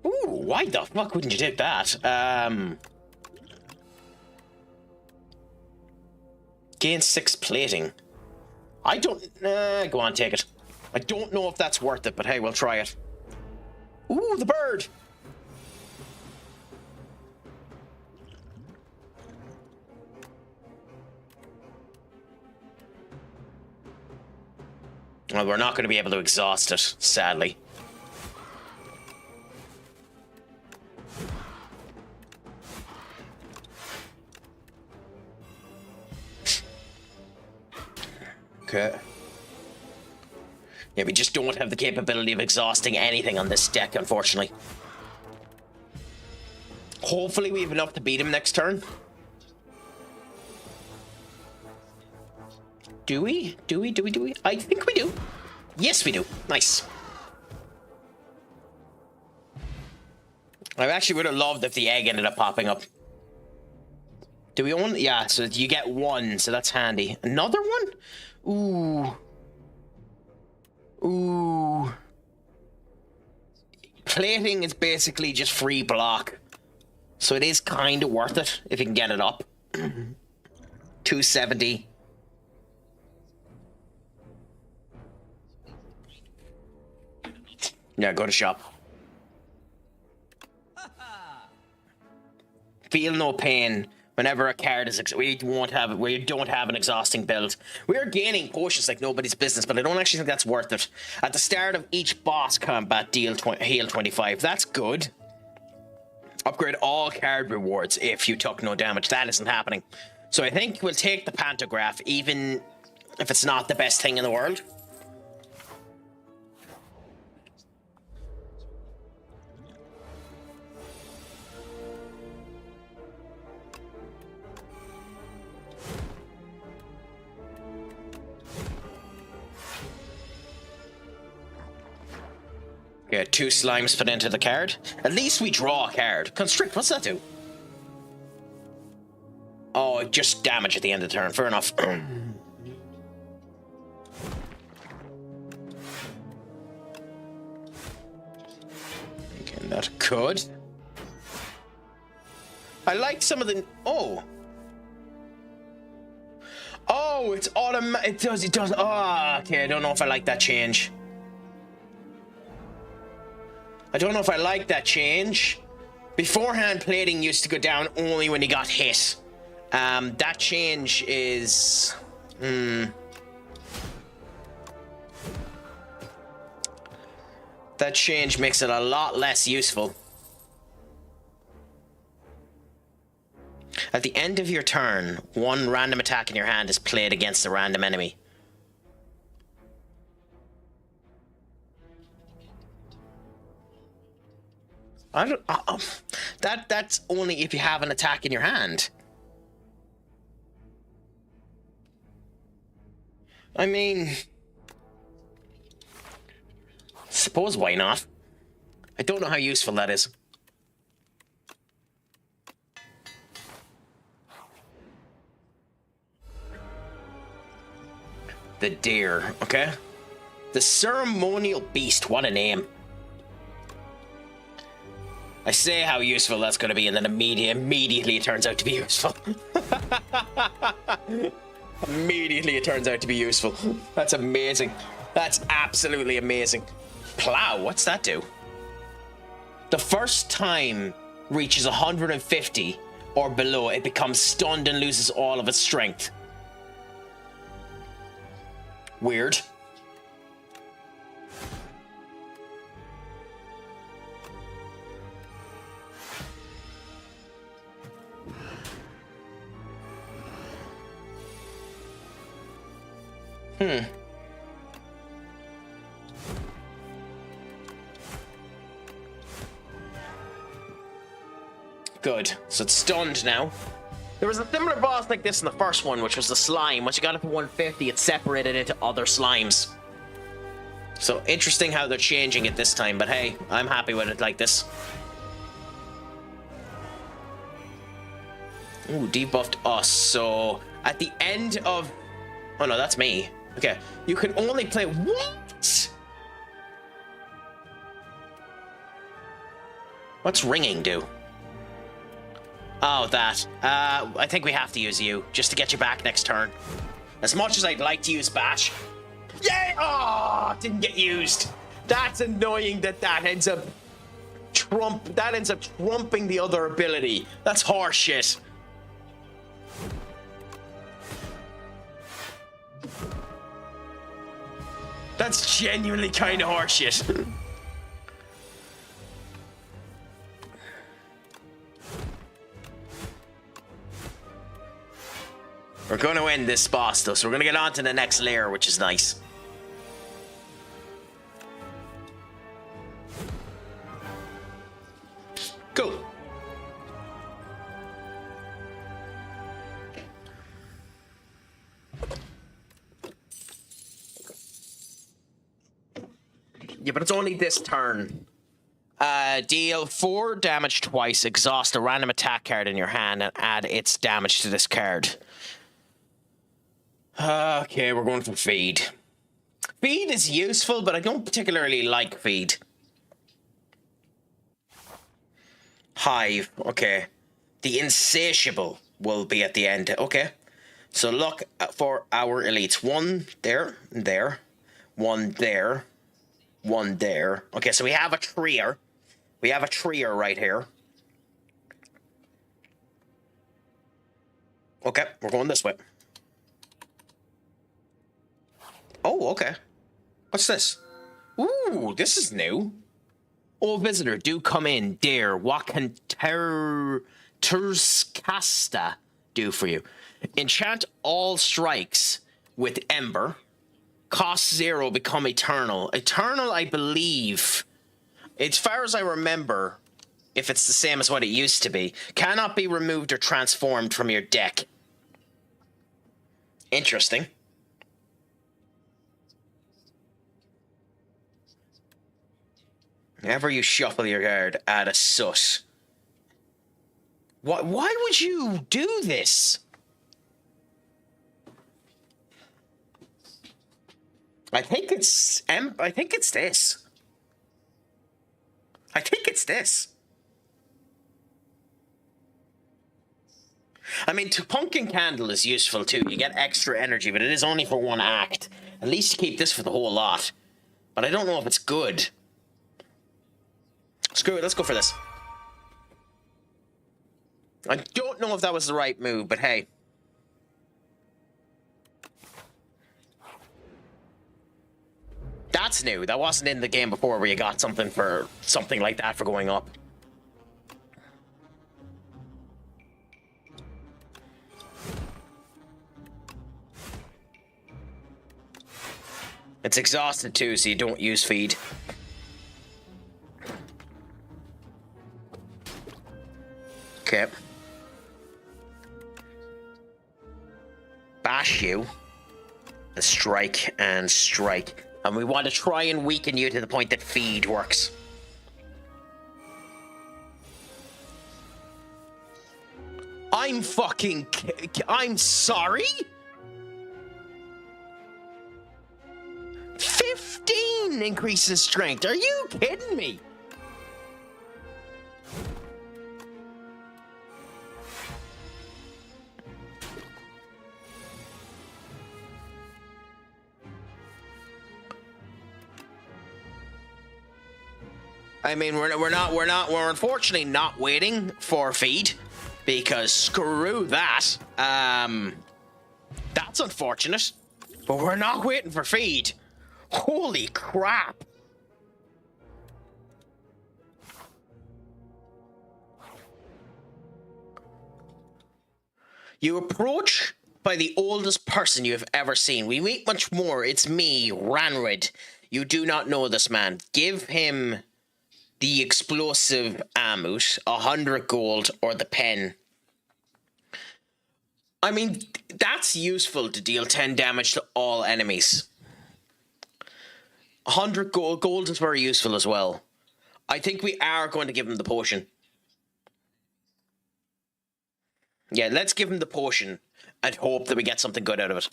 Ooh, why the fuck wouldn't you take that? Gain 6 plating. I don't... go on, take it. I don't know if that's worth it, but hey, we'll try it. Ooh, the bird! Well, we're not going to be able to exhaust it, sadly. Okay. Yeah, we just don't have the capability of exhausting anything on this deck, unfortunately. Hopefully we have enough to beat him next turn. Do we? Do we? I think we do. Yes, we do. Nice. I actually would have loved if the egg ended up popping up. Do we own? Yeah, so you get one, so that's handy. Another one? Ooh. Plating is basically just free block. So it is kind of worth it if you can get it up. 270. Yeah, go to shop. Feel no pain whenever a card is where you don't have an exhausting build. We are gaining potions like nobody's business, but I don't actually think that's worth it. At the start of each boss combat, heal 25. That's good. Upgrade all card rewards if you took no damage. That isn't happening. So I think we'll take the pantograph, even if it's not the best thing in the world. Yeah, 2 slimes put into the card. At least we draw a card. Constrict, what's that do? Oh, just damage at the end of the turn. Fair enough. Okay, that could. I like some of the... Oh, it's automatic. It does. Oh, okay, I don't know if I like that change. I don't know if I like that change. Beforehand, plating used to go down only when he got hit. That change is... That change makes it a lot less useful. At the end of your turn, one random attack in your hand is played against a random enemy. I don't. That's only if you have an attack in your hand. I mean, suppose why not? I don't know how useful that is. The deer, okay? The ceremonial beast, what a name. I say how useful that's going to be, and then immediately it turns out to be useful. Immediately it turns out to be useful. That's amazing. That's absolutely amazing. Plow, what's that do? The first time reaches 150 or below, it becomes stunned and loses all of its strength. Weird. Good. So it's stunned now. There was a similar boss like this in the first one, which was the slime. Once you got up to 150, it separated into other slimes. So interesting how they're changing it this time, but hey, I'm happy with it like this. Ooh, debuffed us. So at the end of... Oh no, that's me. Okay, you can only play... What? What's ringing do? Oh, that. I think we have to use you, just to get you back next turn. As much as I'd like to use Bash. Yay! Oh, didn't get used. That's annoying that ends up... That ends up trumping the other ability. That's horseshit. That's genuinely kind of horseshit. We're going to end this boss, though, so we're going to get on to the next layer, which is nice. Cool. Yeah, but it's only this turn. Deal 4 damage twice, exhaust a random attack card in your hand, and add add its damage to this card. Okay, we're going for feed. Feed is useful, but I don't particularly like feed. Hive, okay. The Insatiable will be at the end. Okay. So look for our elites. One there, there. One there. One there. Okay, so we have a trier. We have a trier right here. Okay, we're going this way. Oh, okay. What's this? Ooh, this is new. Oh, visitor, do come in, dear. What can Turskasta do for you? Enchant all strikes with Ember. Cost 0, become eternal. Eternal, I believe, as far as I remember, if it's the same as what it used to be, cannot be removed or transformed from your deck. Interesting. Whenever you shuffle your card, add a soot. Why would you do this? I think it's this. I think it's this. I mean, Pumpkin Candle is useful too. You get extra energy, but it is only for one act. At least keep this for the whole lot. But I don't know if it's good. Screw it, let's go for this. I don't know if that was the right move, but hey. That's new. That wasn't in the game before where you got something like that for going up. It's exhausted too, so you don't use feed. Okay. Bash you. And strike and strike. And we want to try and weaken you to the point that feed works. I'm sorry? 15 increase in strength. Are you kidding me? I mean, we're unfortunately not waiting for feed, because screw that. That's unfortunate, but we're not waiting for feed. Holy crap. You approach by the oldest person you have ever seen. We meet much more. It's me, Ranrid. You do not know this man. Give him the explosive Amut, 100 gold, or the pen. I mean, that's useful to deal 10 damage to all enemies. 100 gold. Gold is very useful as well. I think we are going to give him the potion. Yeah, let's give him the potion and hope that we get something good out of it.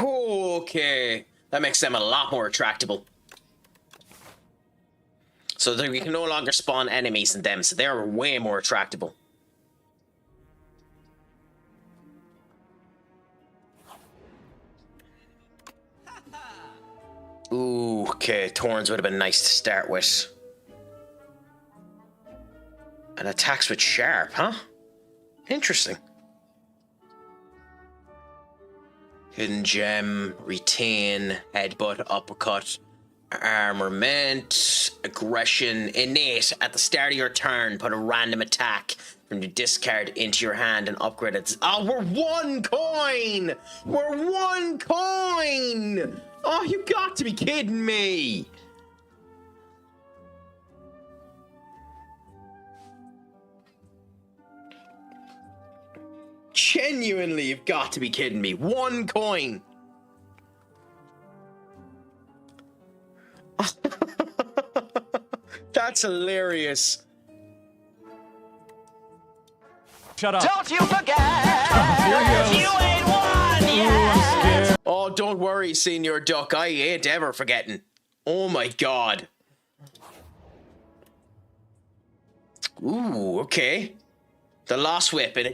Okay. That makes them a lot more attractable. So that we can no longer spawn enemies in them, so they're way more attractable. Ooh, okay, Thorns would have been nice to start with. And attacks with Sharp, huh? Interesting. Hidden Gem, Retain, Headbutt, Uppercut, Armament, Aggression, Innate. At the start of your turn, put a random attack from your discard into your hand and upgrade it. Oh, we're 1 coin! We're 1 coin! Oh, you got to be kidding me! Genuinely, you've got to be kidding me. 1 coin! That's hilarious. Shut up. Don't you forget. You ain't won yet. Oh, don't worry, Senior Duck. I ain't ever forgetting. Oh my god. Ooh, okay. The Lost Whip. In the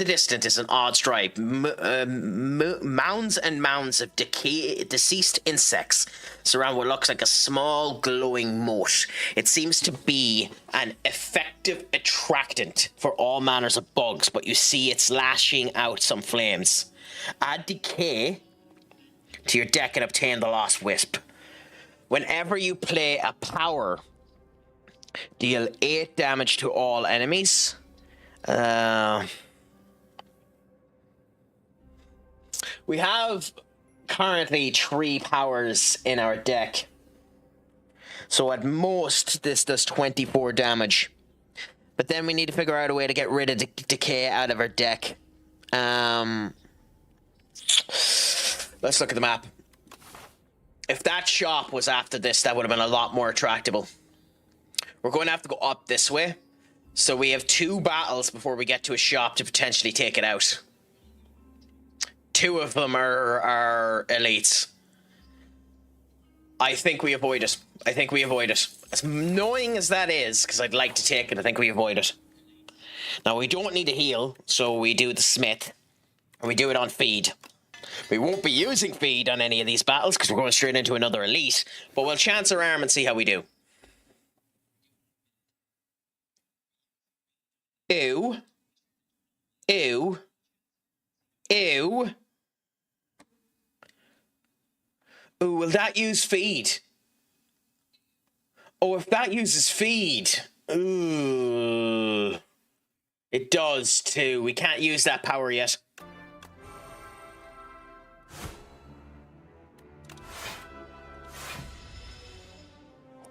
distant is an odd stripe. Mounds and mounds of deceased insects surround what looks like a small glowing moat. It seems to be an effective attractant for all manners of bugs, but you see it's lashing out some flames. Add decay to your deck and obtain the Lost Wisp. Whenever you play a power, deal 8 damage to all enemies. We have currently 3 powers in our deck. So at most, this does 24 damage. But then we need to figure out a way to get rid of decay out of our deck. Let's look at the map. If that shop was after this, that would have been a lot more attractable. We're going to have to go up this way. So we have 2 battles before we get to a shop to potentially take it out. 2 of them are elites. I think we avoid it. As annoying as that is, because I'd like to take it, I think we avoid it. Now, we don't need to heal, so we do the Smith. And we do it on feed. We won't be using feed on any of these battles, because we're going straight into another elite. But we'll chance our arm and see how we do. Ew. Ew. Ew. Ooh, will that use feed? Oh, if that uses feed. Ooh. It does too. We can't use that power yet.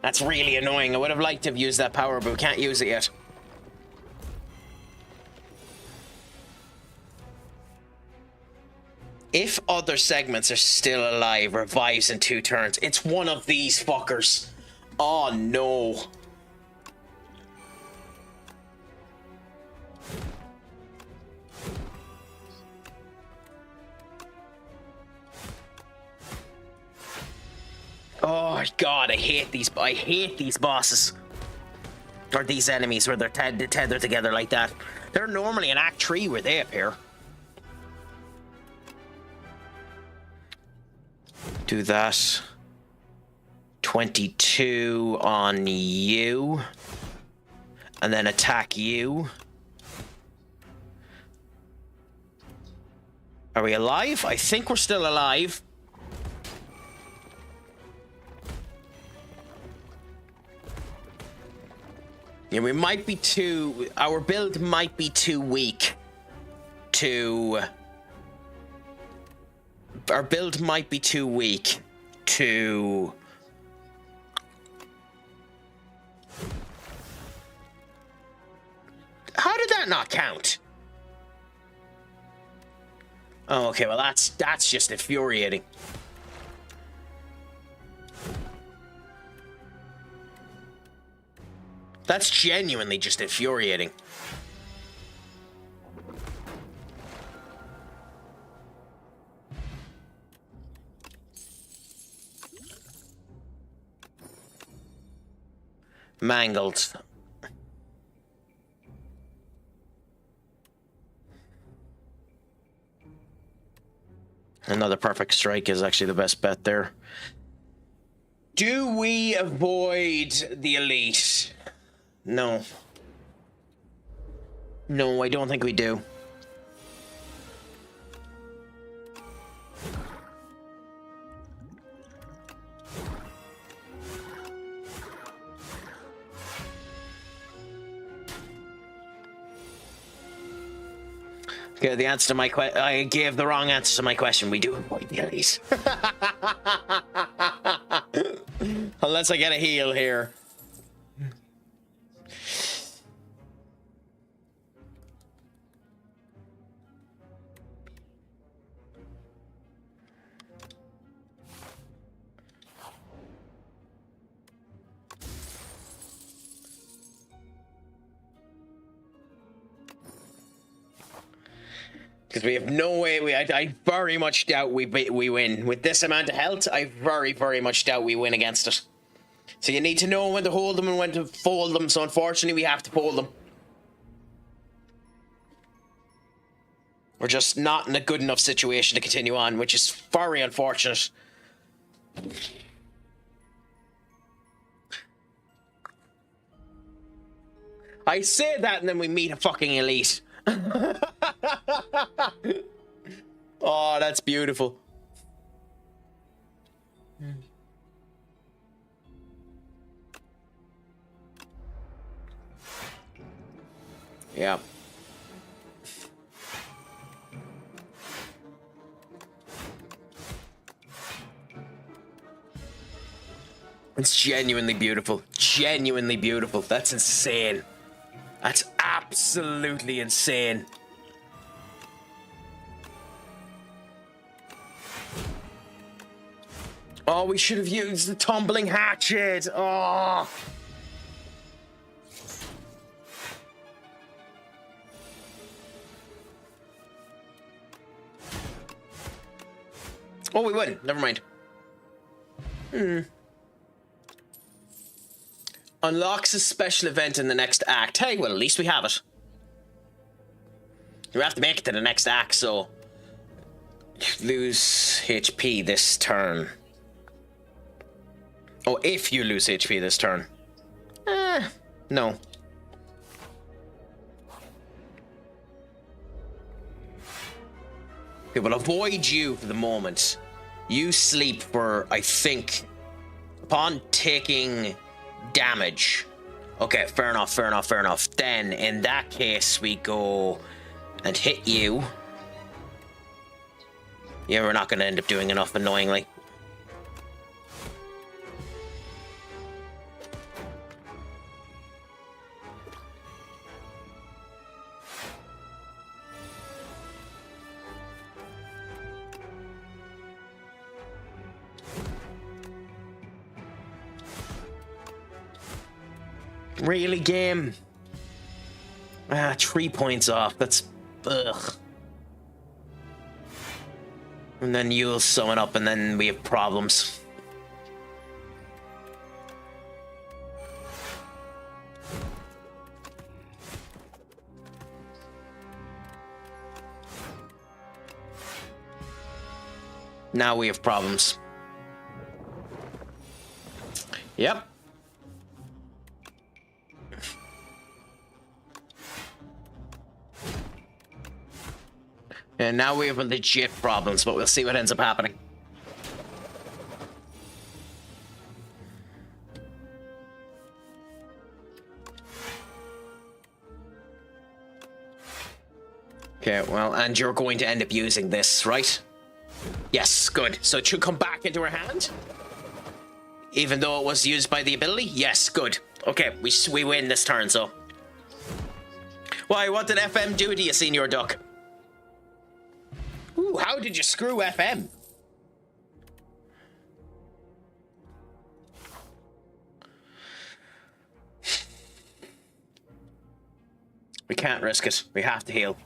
That's really annoying. I would have liked to have used that power, but we can't use it yet. If other segments are still alive, revives in 2 turns. It's one of these fuckers. Oh no. Oh god, I hate these bosses. Or these enemies where they're tethered together like that. They're normally in Act 3 where they appear. Do that. 22 on you. And then attack you. Are we alive? I think we're still alive. Yeah, we might be too... Our build might be too weak to... Our build might be too weak to... How did that not count? Oh, okay, well that's just infuriating. That's genuinely just infuriating. Mangled. Another perfect strike is actually the best bet there. Do we avoid the elite? No. No, I don't think we do. Okay, the answer to my question. I gave the wrong answer to my question. We do avoid the elite. Unless I get a heal here. Because we have no way. I very much doubt we win. With this amount of health, I very, very much doubt we win against it. So you need to know when to hold them and when to fold them. So unfortunately, we have to fold them. We're just not in a good enough situation to continue on, which is very unfortunate. I say that and then we meet a fucking elite. Oh, that's beautiful. Yeah. It's genuinely beautiful. Genuinely beautiful. That's insane. That's absolutely insane. Oh, we should have used the tumbling hatchet. Oh. Oh, we win. Never mind. Unlocks a special event in the next act. Hey, well, at least we have it. You have to make it to the next act, so... Lose HP this turn. Oh, if you lose HP this turn. No. Okay, we'll avoid you for the moment. You sleep for, I think, upon taking damage. Okay, fair enough, fair enough, fair enough. Then, in that case, we go and hit you. Yeah, we're not going to end up doing enough, annoyingly. Really, game? 3 points off. That's... ugh. And then you'll summon up, and then we have problems. Now we have problems. Yep. And now we have legit problems, but we'll see what ends up happening. Okay, well, and you're going to end up using this, right? Yes, good. So it should come back into her hand? Even though it was used by the ability? Yes, good. Okay, we win this turn, so. Why, what did FM do to you, Senior Duck? Ooh, how did you screw FM? We can't risk it. We have to heal.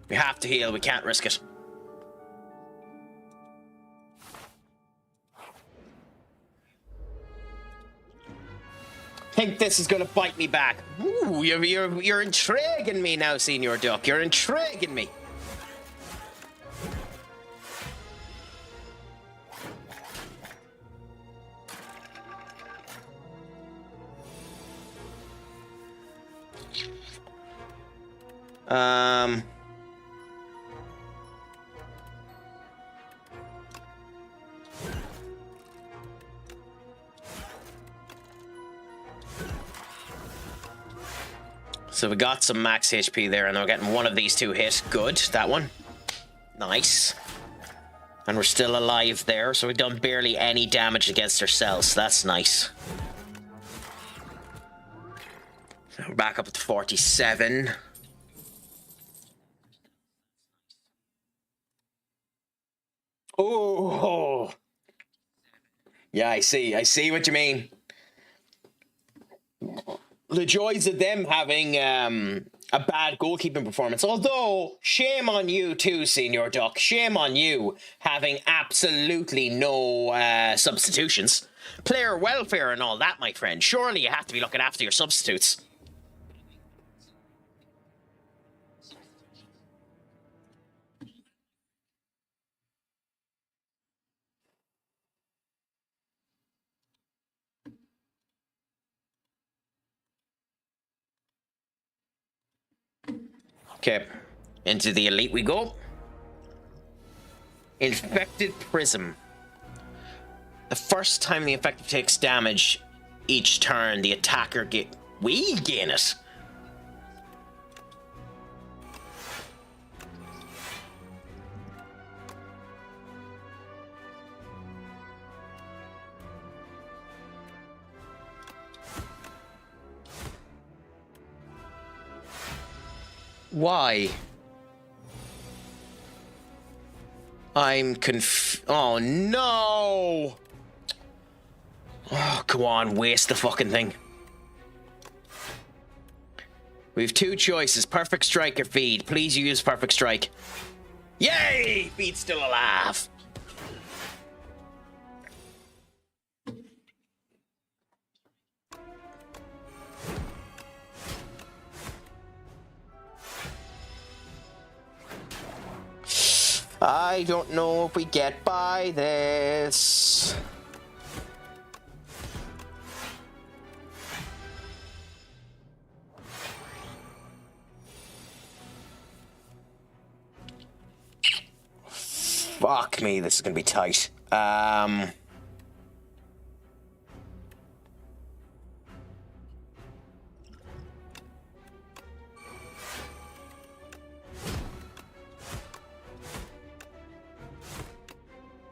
We have to heal. We can't risk it. I think this is gonna bite me back. Ooh, you're intriguing me now, Senior Duck. You're intriguing me. So we got some max HP there, and we're getting one of these two hit. Good, that one. Nice. And we're still alive there, so we've done barely any damage against ourselves. That's nice. So we're back up to 47. Oh! Yeah, I see what you mean. the joys of them having a bad goalkeeping performance. Although, shame on you too, Senior Duck. Shame on you having absolutely no substitutions. Player welfare and all that, my friend. Surely you have to be looking after your substitutes. Okay, into the elite we go. Infected Prism. The first time the infected takes damage each turn, the attacker we gain it. Why? I'm oh no! Oh, come on, waste the fucking thing. We have two choices, Perfect Strike or Feed. Please use Perfect Strike. Yay! Feed's still alive. I don't know if we get by this. Fuck me, this is gonna be tight.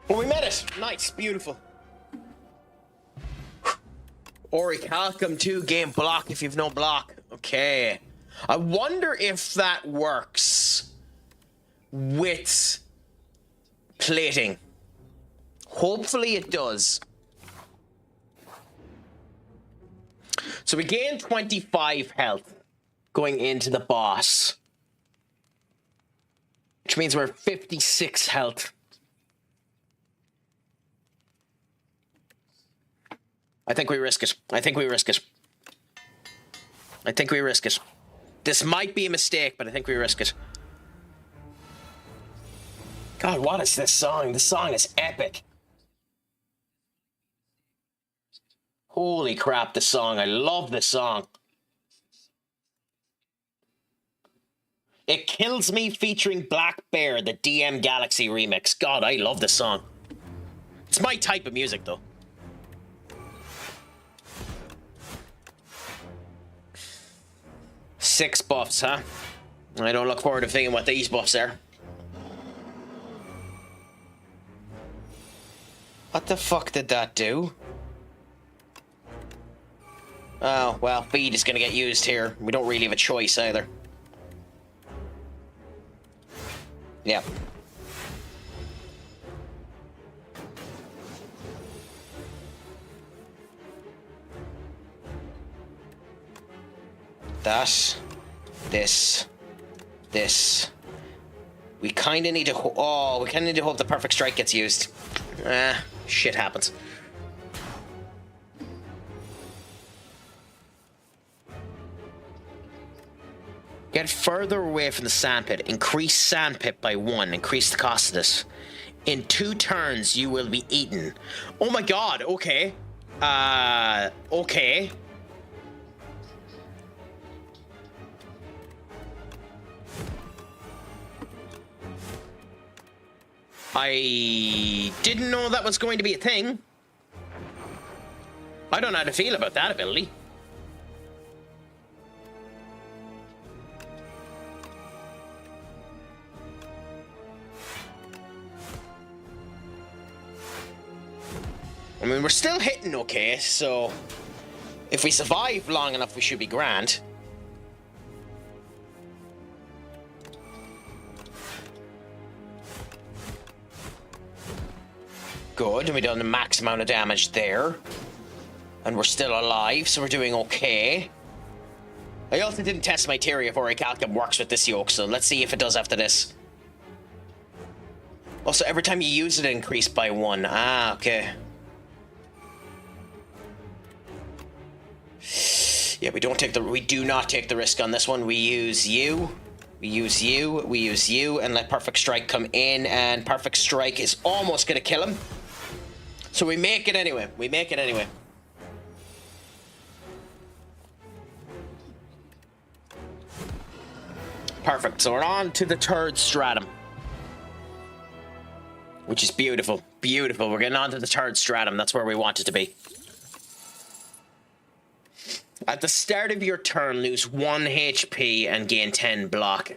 Well, we made it. Nice, beautiful. Orichalcum 2 game block if you've no block. Okay. I wonder if that works with plating. Hopefully it does. So we gain 25 health going into the boss, which means we're 56 health. I think we risk it. I think we risk it. I think we risk it. This might be a mistake, but I think we risk it. God, what is this song? This song is epic. Holy crap, this song. I love this song. It Kills Me featuring Black Bear, the DM Galaxy remix. God, I love this song. It's my type of music, though. Six buffs, huh? I don't look forward to thinking what these buffs are. What the fuck did that do? Oh, well, feed is gonna get used here. We don't really have a choice either. Yeah. That, this. We kind of need to. We kind of need to hope the Perfect Strike gets used. Shit happens. Get further away from the sandpit. Increase sandpit by 1. Increase the cost of this. In 2 turns, you will be eaten. Oh my god. Okay. Okay. I didn't know that was going to be a thing. I don't know how to feel about that ability. I mean, we're still hitting okay, so if we survive long enough, we should be grand. Good, and we've done the max amount of damage there. And we're still alive, so we're doing okay. I also didn't test my theory if Orichalcum works with this yoke, so let's see if it does after this. Also, every time you use it, increased by 1. Ah, okay. Yeah, we do not take the risk on this one. We use you. We use you. We use you, and let Perfect Strike come in, and Perfect Strike is almost gonna kill him. So we make it anyway. We make it anyway. Perfect. So we're on to the 3rd stratum. Which is beautiful. Beautiful. We're getting on to the 3rd stratum. That's where we want it to be. At the start of your turn, lose 1 HP and gain 10 block.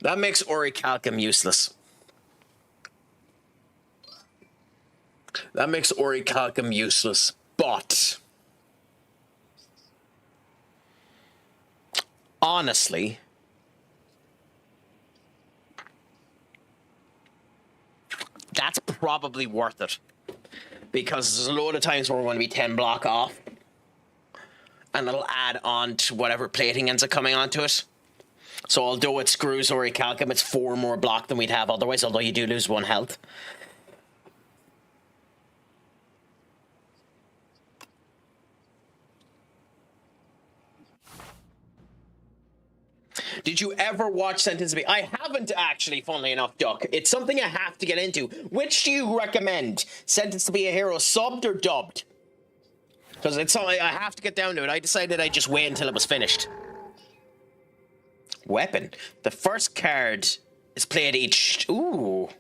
That makes Orichalcum useless. That makes Orichalcum useless, but honestly, that's probably worth it. Because there's a load of times where we're going to be 10 block off, and it'll add on to whatever plating ends up coming onto it. So although it screws Orichalcum, it's 4 more block than we'd have otherwise, although you do lose 1 health. Did you ever watch Sentence to Be? I haven't actually, funnily enough, Duck. It's something I have to get into. Which do you recommend? Sentence to Be a Hero, subbed or dubbed? Because it's something I have to get down to it. I decided I'd just wait until it was finished. Weapon. The first card is played each... Ooh.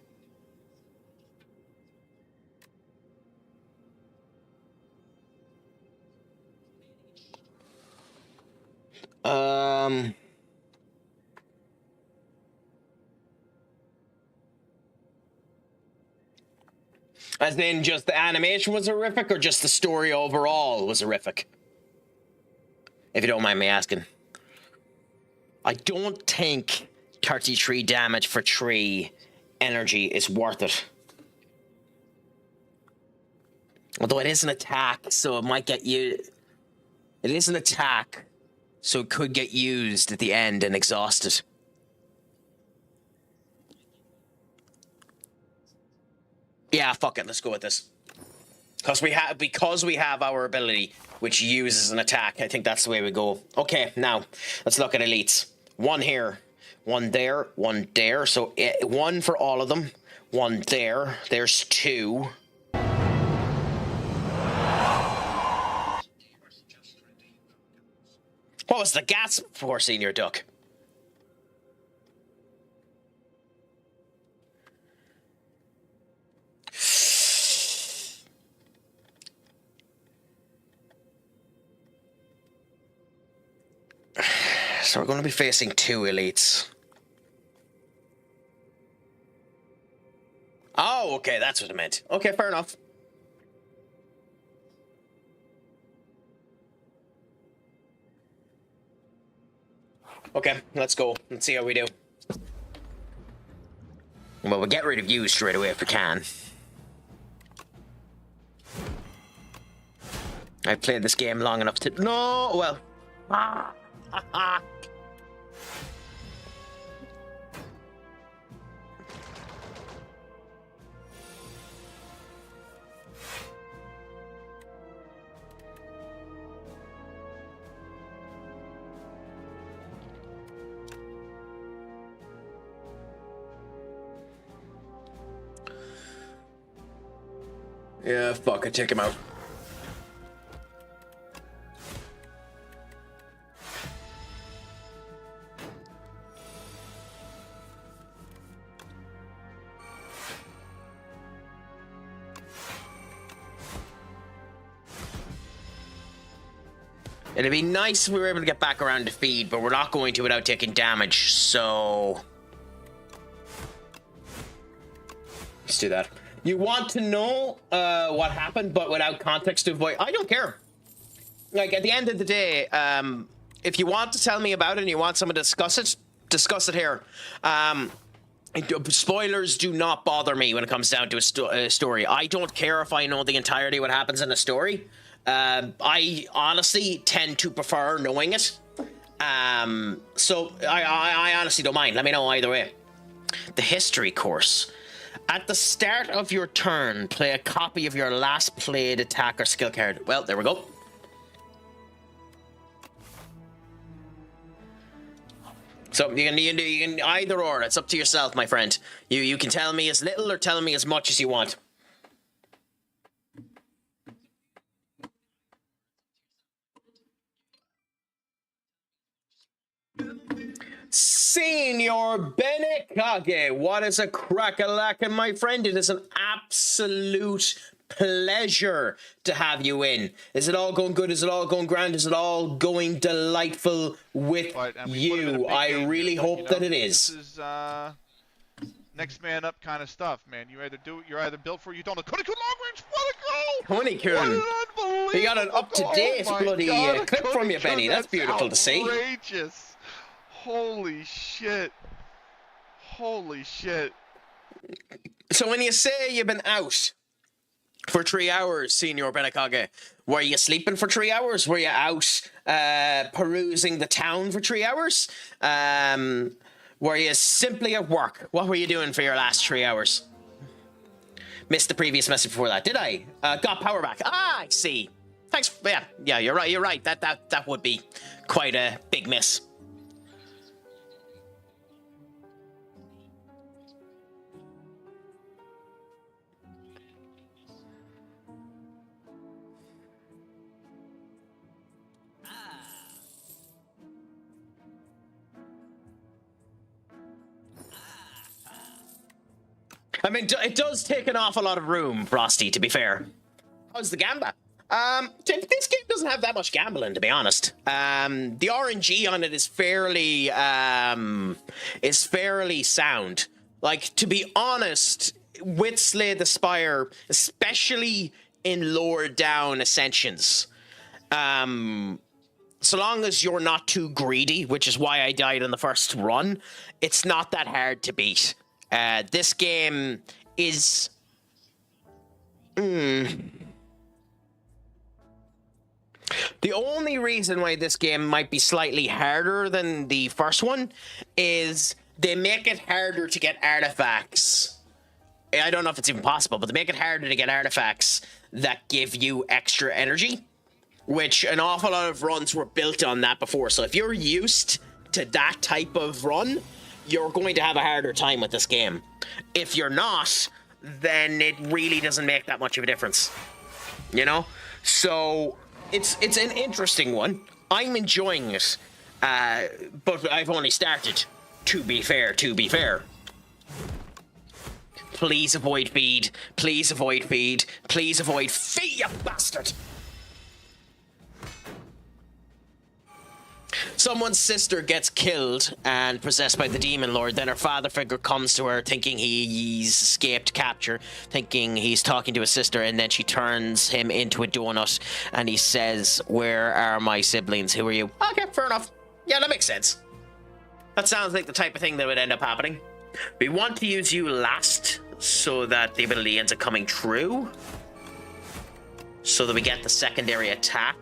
As in just the animation was horrific, or just the story overall was horrific? If you don't mind me asking. I don't think 33 damage for 3 energy is worth it. Although it is an attack, so it might get you... It is an attack, so it could get used at the end and exhausted. Yeah, fuck it, let's go with this. Because we have our ability, which uses an attack, I think that's the way we go. Okay, now, let's look at elites. 1 here, 1 there, 1 there. So 1 for all of them. 1 there. There's 2. What was the gas for, Senior Duck? So we're going to be facing 2 elites. Oh, okay, that's what it meant. Okay, fair enough. Okay, let's go. Let's see how we do. Well, we'll get rid of you straight away if we can. I've played this game long enough to... No, well... Yeah, fuck it, take him out. It'd be nice if we were able to get back around to feed, but we're not going to without taking damage, so... Let's do that. You want to know what happened, but without context to avoid... I don't care. like, at the end of the day, if you want to tell me about it and you want someone to discuss it here. Spoilers do not bother me when it comes down to a story. I don't care if I know the entirety of what happens in a story. I honestly tend to prefer knowing it. So I honestly don't mind. Let me know either way. The history course. At the start of your turn, play a copy of your last played attack or skill card. Well, there we go. So you can either or. It's up to yourself, my friend. You can tell me as little or tell me as much as you want. Senor Benekage, what is a crack-a-lack, my friend? It is an absolute pleasure to have you in. Is it all going good? Is it all going grand? Is it all going delightful with you? I really hope that it is. This is next man up kind of stuff, man. You're either built for it, you don't. Kunai-kun long range, what a goal! Kunai-kun. He got an up-to-date bloody clip from you, Benny. That's beautiful to see. Outrageous. Holy shit. Holy shit. So when you say you've been out for 3 hours, Senor Benekage, were you sleeping for 3 hours? Were you out perusing the town for 3 hours? Were you simply at work? What were you doing for your last 3 hours? Missed the previous message before that, did I? Got power back. Ah, I see. Thanks. Yeah, you're right. You're right. That would be quite a big miss. I mean, it does take an awful lot of room, Frosty, to be fair. How's the gamba? This game doesn't have that much gambling, to be honest. The RNG on it is fairly sound. Like, to be honest, with Slay the Spire, especially in lower down ascensions, so long as you're not too greedy, which is why I died on the first run, it's not that hard to beat. This game is... The only reason why this game might be slightly harder than the first one is they make it harder to get artifacts. I don't know if it's even possible, but they make it harder to get artifacts that give you extra energy, which an awful lot of runs were built on that before. So if you're used to that type of run, you're going to have a harder time with this game. If you're not, then it really doesn't make that much of a difference. You know? So it's an interesting one. I'm enjoying it. But I've only started. To be fair. Please avoid feed. Please avoid feed. Please avoid feed, you bastard! Someone's sister gets killed and possessed by the demon lord. Then her father figure comes to her thinking he's escaped capture, thinking he's talking to his sister, and then she turns him into a donut and he says, "Where are my siblings? Who are you?" Okay, fair enough. Yeah, that makes sense. That sounds like the type of thing that would end up happening. We want to use you last so that the ability ends up coming true, so that we get the secondary attack.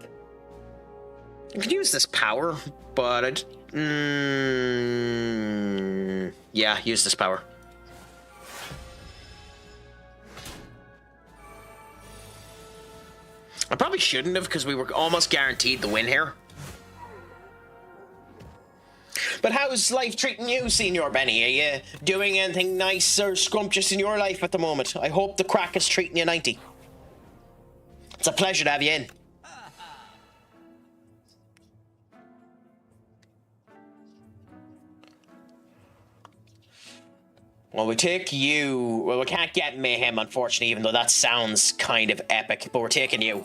I could use this power, but yeah, use this power. I probably shouldn't have, because we were almost guaranteed the win here. But how's life treating you, Senor Benny? Are you doing anything nice or scrumptious in your life at the moment? I hope the crack is treating you 90. It's a pleasure to have you in. Well, we take you... Well, we can't get Mayhem, unfortunately, even though that sounds kind of epic, but we're taking you.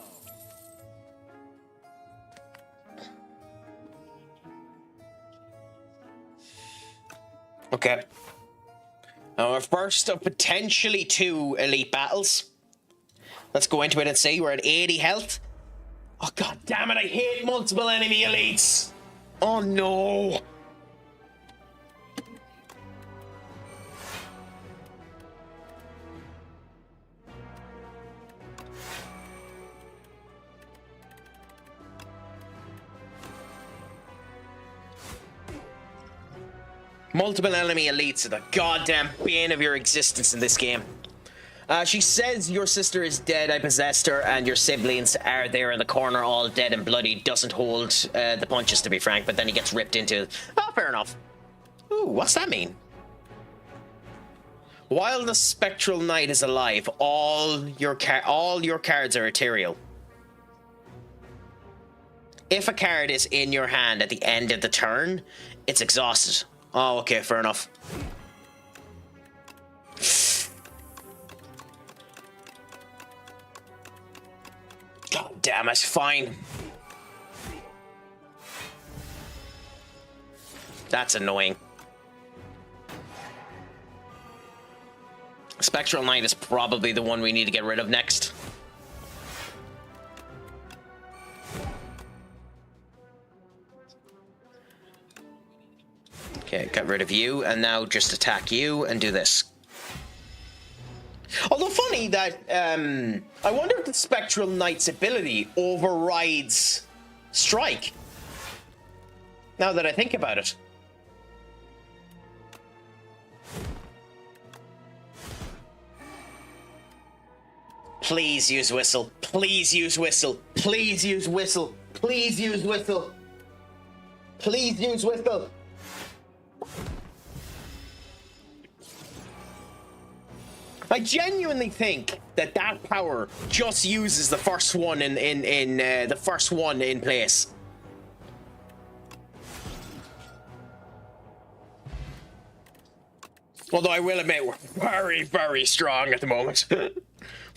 Okay. Our first of potentially 2 elite battles. Let's go into it and see. We're at 80 health. Oh god damn it, I hate multiple enemy elites! Oh no! Multiple enemy elites are the goddamn bane of your existence in this game. She says your sister is dead, I possessed her, and your siblings are there in the corner all dead and bloody. Doesn't hold the punches, to be frank, but then he gets ripped into... Oh, fair enough. Ooh, what's that mean? While the Spectral Knight is alive, all your cards are ethereal. If a card is in your hand at the end of the turn, it's exhausted. Oh, okay, fair enough. God damn it, fine. That's annoying. Spectral Knight is probably the one we need to get rid of next. Okay, got rid of you, and now just attack you and do this. Although funny that, I wonder if the Spectral Knight's ability overrides Strike. Now that I think about it. Please use Whistle. Please use Whistle. Please use Whistle. Please use Whistle. Please use Whistle. I genuinely think that that power just uses the first one in place. Although I will admit we're very, very strong at the moment.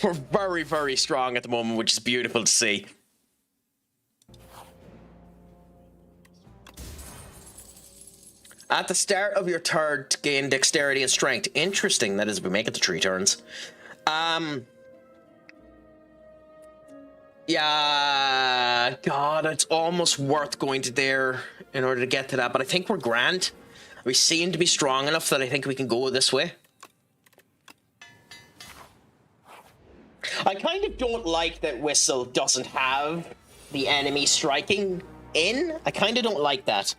We're very, very strong at the moment, which is beautiful to see. At the start of your turn, gain dexterity and strength. Interesting. That is, we make it to 3 turns. Yeah, God, it's almost worth going to there in order to get to that. But I think we're grand. We seem to be strong enough that I think we can go this way. I kind of don't like that Whistle doesn't have the enemy striking in. I kind of don't like that.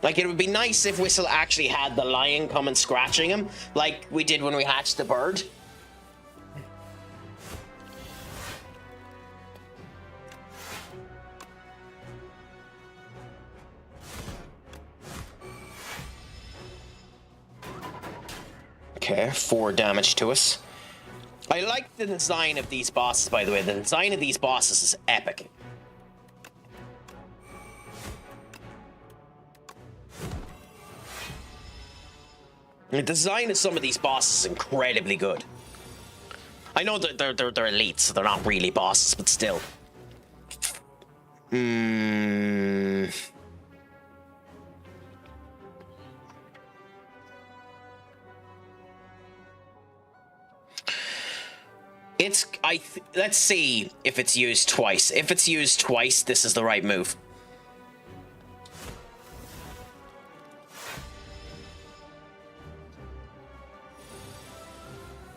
Like, it would be nice if Whistle actually had the lion come and scratching him, like we did when we hatched the bird. Okay, 4 damage to us. I like the design of these bosses, by the way. The design of these bosses is epic. The design of some of these bosses is incredibly good. I know that they're elites, so they're not really bosses, but still. Let's see if it's used twice. If it's used twice, this is the right move.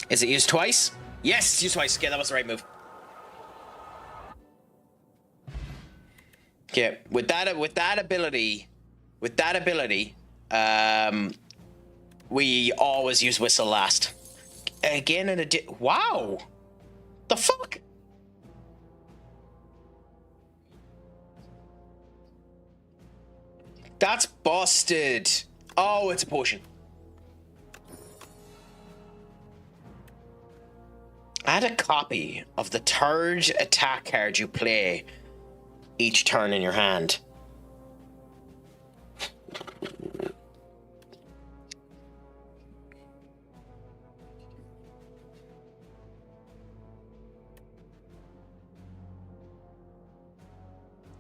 Is it used twice? Yes, it's used twice. Okay, that was the right move. Okay, with that ability, we always use Whistle last. Again, wow, the fuck? That's busted. Oh, it's a potion. Add a copy of the third attack card you play each turn in your hand.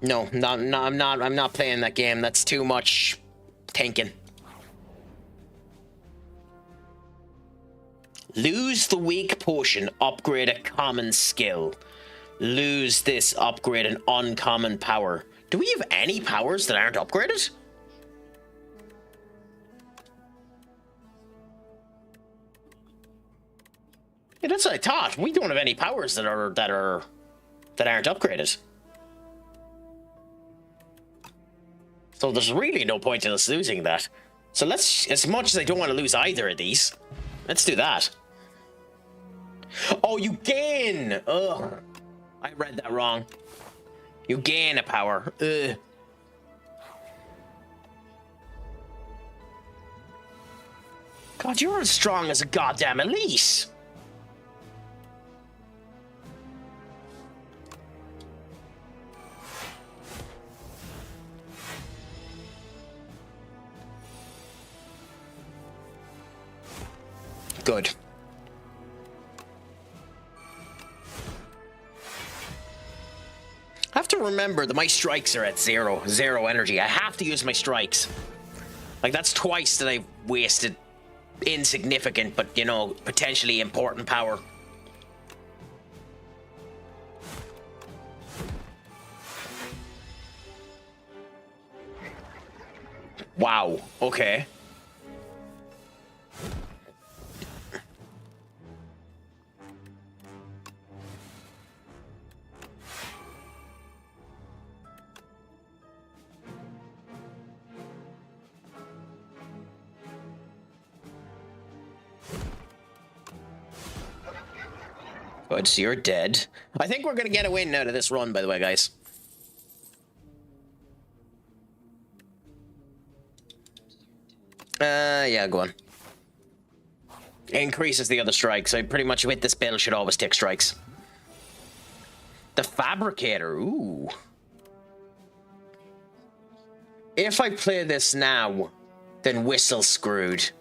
No, I'm not playing that game. That's too much thinking. Lose the weak potion, upgrade a common skill. Lose this, upgrade an uncommon power. Do we have any powers that aren't upgraded? Yeah, that's what I thought. We don't have any powers that aren't upgraded. So there's really no point in us losing that. So let's, as much as I don't want to lose either of these, let's do that. Oh, you gain! Ugh. I read that wrong. You gain a power. Ugh. God, you're as strong as a goddamn elite. Good. I have to remember that my strikes are at zero energy. I have to use my strikes. Like, that's twice that I've wasted insignificant, but, you know, potentially important power. Wow, okay. Good, so you're dead. I think we're gonna get a win out of this run, by the way, guys. Yeah, go on. Increases the other strikes. So pretty much with this build should always take strikes. The Fabricator, ooh. If I play this now, then Whistle's screwed.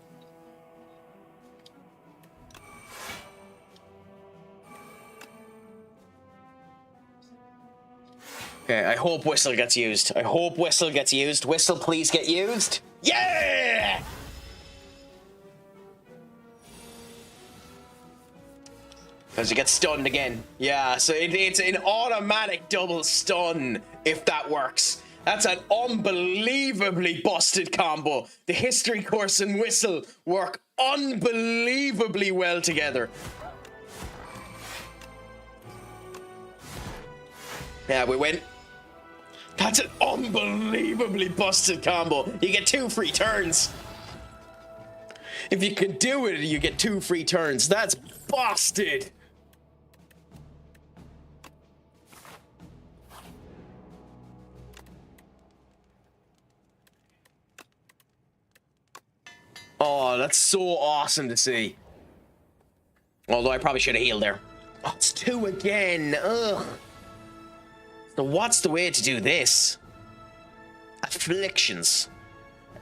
Okay, I hope Whistle gets used. I hope Whistle gets used. Whistle, please get used. Yeah! Because you get stunned again. Yeah, so it's an automatic double stun if that works. That's an unbelievably busted combo. The History Course and Whistle work unbelievably well together. Yeah, we win. That's an unbelievably busted combo. You get 2 free turns. If you can do it, you get 2 free turns. That's busted. Oh, that's so awesome to see. Although I probably should have healed there. Oh, it's 2 again. Ugh. So what's the way to do this? Afflictions.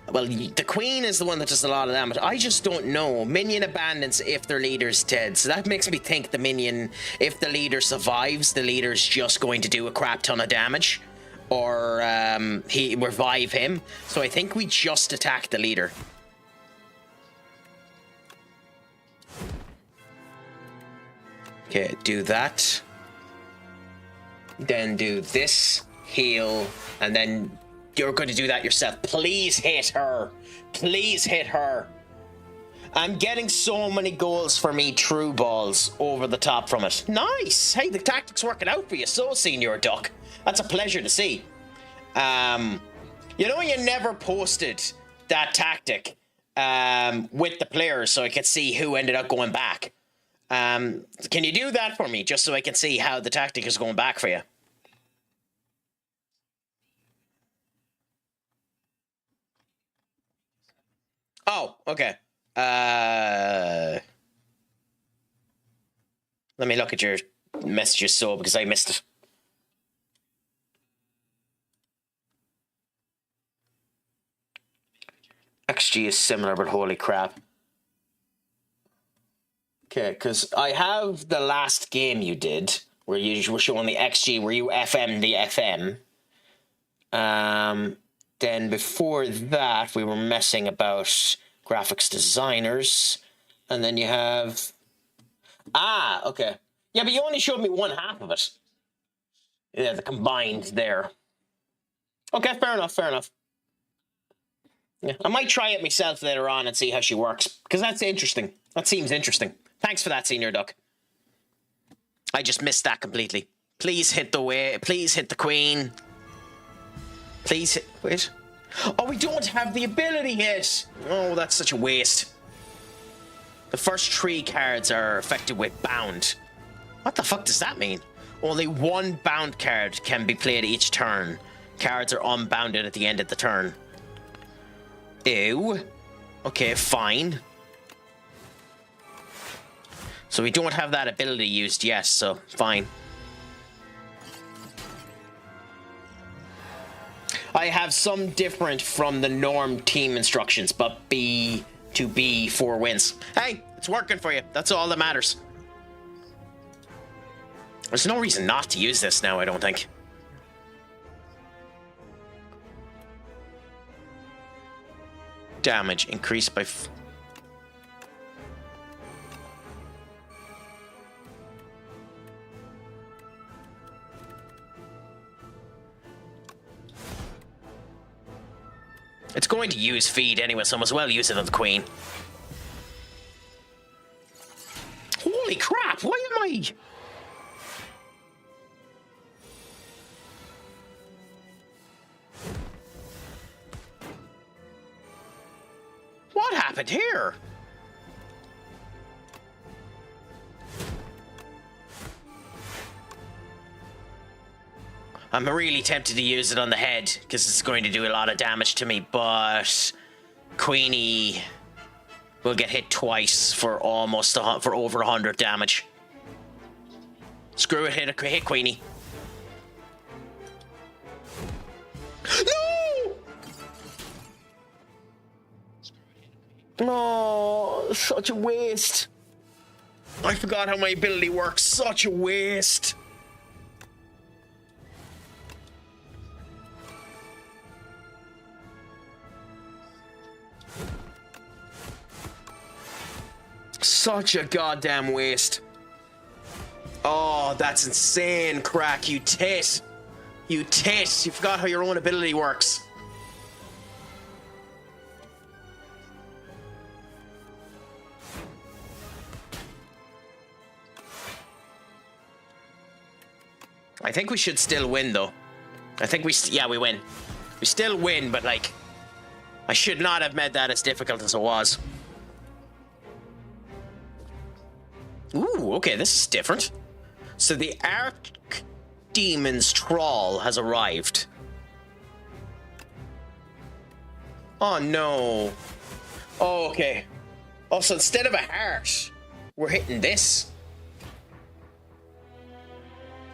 Well, the Queen is the one that does a lot of damage. I just don't know. Minion abandons if their leader's dead. So that makes me think the minion, if the leader survives, the leader's just going to do a crap ton of damage. Or he revive him. So I think we just attack the leader. Okay, do that. Then do this, heal, and then you're going to do that yourself. Please hit her. Please hit her. I'm getting so many goals for me, true balls, over the top from it. Nice. Hey, the tactic's working out for you, so Senior Duck. That's a pleasure to see. You know, you never posted that tactic with the players so I could see who ended up going back. Can you do that for me, just so I can see how the tactic is going back for you? Oh, okay. Let me look at your messages, so because I missed it. XG is similar, but holy crap. Okay, because I have the last game you did, where you were showing the XG, where you FM the FM. Then before that, we were messing about graphics designers. And then you have Ah, okay. Yeah, but you only showed me one half of it. Yeah, the combined there. Okay, fair enough, fair enough. Yeah, I might try it myself later on and see how she works, because that's interesting. That seems interesting. Thanks for that, Senior Duck. I just missed that completely. Please hit the queen. Please hit, wait. Oh, we don't have the ability yet. Oh, that's such a waste. The first 3 cards are affected with bound. What the fuck does that mean? Only 1 bound card can be played each turn. Cards are unbounded at the end of the turn. Ew. Okay, fine. So we don't have that ability used yet, so fine. I have some different from the norm team instructions, but B to B 4 wins. Hey, it's working for you. That's all that matters. There's no reason not to use this now, I don't think. Damage increased by... It's going to use feed anyway, so I might as well use it on the queen. Holy crap, why am I... What happened here? I'm really tempted to use it on the head because it's going to do a lot of damage to me, but Queenie will get hit twice for for over 100 damage. Screw it, hit Queenie. No! Oh, such a waste. I forgot how my ability works. Such a waste. Such a goddamn waste. Oh, that's insane, Craic. You tit. You tit. You forgot how your own ability works. I think we should still win, though. I think we win. We still win, but, like, I should not have made that as difficult as it was. Ooh, okay, this is different. So the Archdemon's Trawl has arrived. Oh, no. Oh, okay. Oh, so instead of a heart, we're hitting this.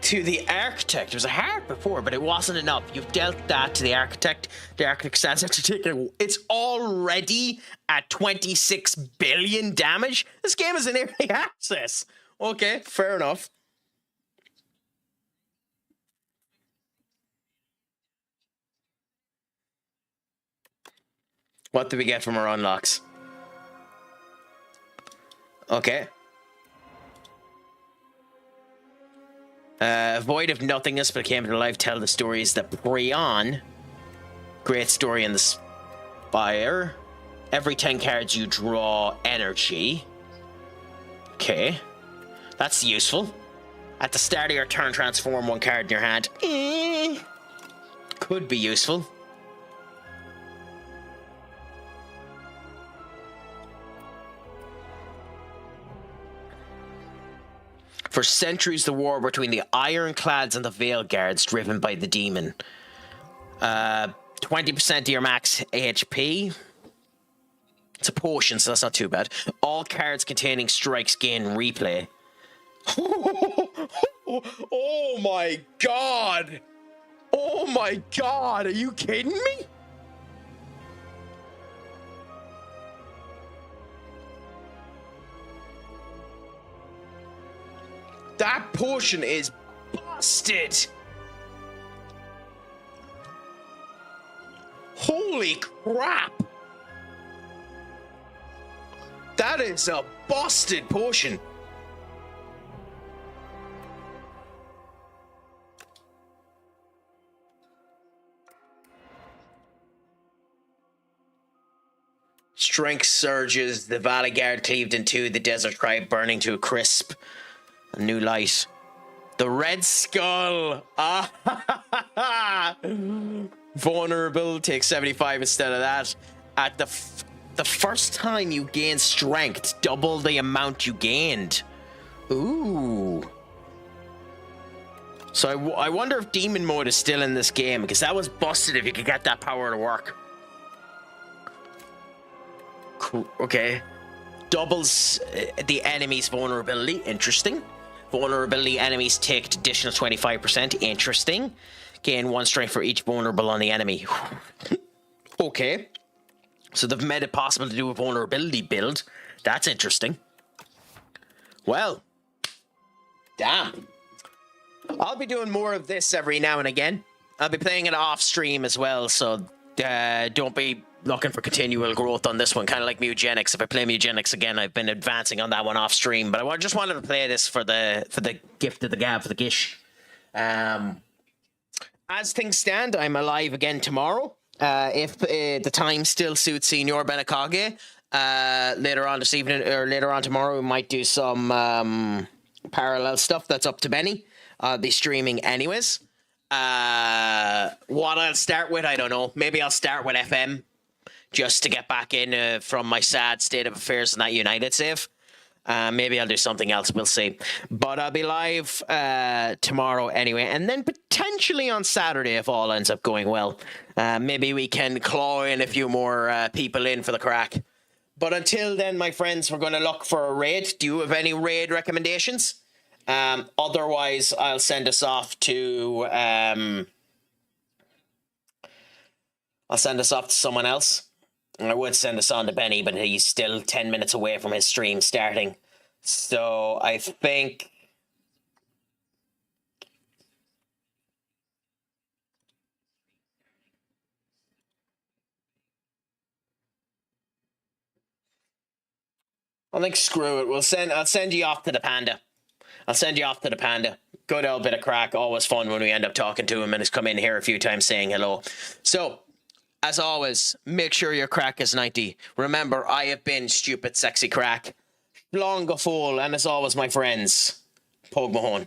To the Architect. There was a heart before, but it wasn't enough. You've dealt that to the Architect. The Architect stands up to take it. It's already at 26 billion damage. This game is in early access. Okay, fair enough. What do we get from our unlocks? Okay. Void of Nothingness became to life. Tell the stories that prey on. Great story in the Spire. Every 10 cards you draw energy. Okay. That's useful. At the start of your turn, transform 1 card in your hand. Could be useful. For centuries, the war between the Ironclads and the Veil Guards driven by the demon. 20% of your max HP. It's a potion, so that's not too bad. All cards containing strikes gain replay. Oh my god! Oh my god, are you kidding me? That potion is busted! Holy crap! That is a busted potion. Strength surges, the Valley Guard cleaved in two, the Desert Tribe burning to a crisp. A new light. The Red Skull. Ah, vulnerable, take 75 instead of that. At the first time you gain strength, double the amount you gained. Ooh. So I wonder if demon mode is still in this game, because that was busted if you could get that power to work. Cool. Okay. Doubles the enemy's vulnerability. Interesting. Vulnerability enemies take additional 25%. Interesting. Gain 1 strength for each vulnerable on the enemy. Okay. So they've made it possible to do a vulnerability build. That's interesting. Well. Damn. I'll be doing more of this every now and again. I'll be playing it off stream as well, so don't be looking for continual growth on this one, kind of like Mugenics. If I play Mugenics again, I've been advancing on that one off stream, but I just wanted to play this for the gift of the gab, for the gish. As things stand, I'm alive again tomorrow. If the time still suits Senior Benakage, later on this evening or later on tomorrow, we might do some parallel stuff. That's up to Benny. I'll be streaming anyways. What I'll start with, I don't know. Maybe I'll start with FM just to get back in from my sad state of affairs in that United save. Maybe I'll do something else. We'll see. But I'll be live tomorrow anyway. And then potentially on Saturday if all ends up going well. Maybe we can claw in a few more people in for the crack. But until then, my friends, we're going to look for a raid. Do you have any raid recommendations? Otherwise, I'll send us off to... I'll send us off to someone else. I would send us on to Benny, but he's still 10 minutes away from his stream starting. So I think... screw it. I'll send you off to the Panda. I'll send you off to the Panda. Good old bit of crack. Always fun when we end up talking to him and he's come in here a few times saying hello. So... as always, make sure your crack is 90. Remember, I have been stupid, sexy crack. Long go full, and as always, my friends, Pogue Mahone.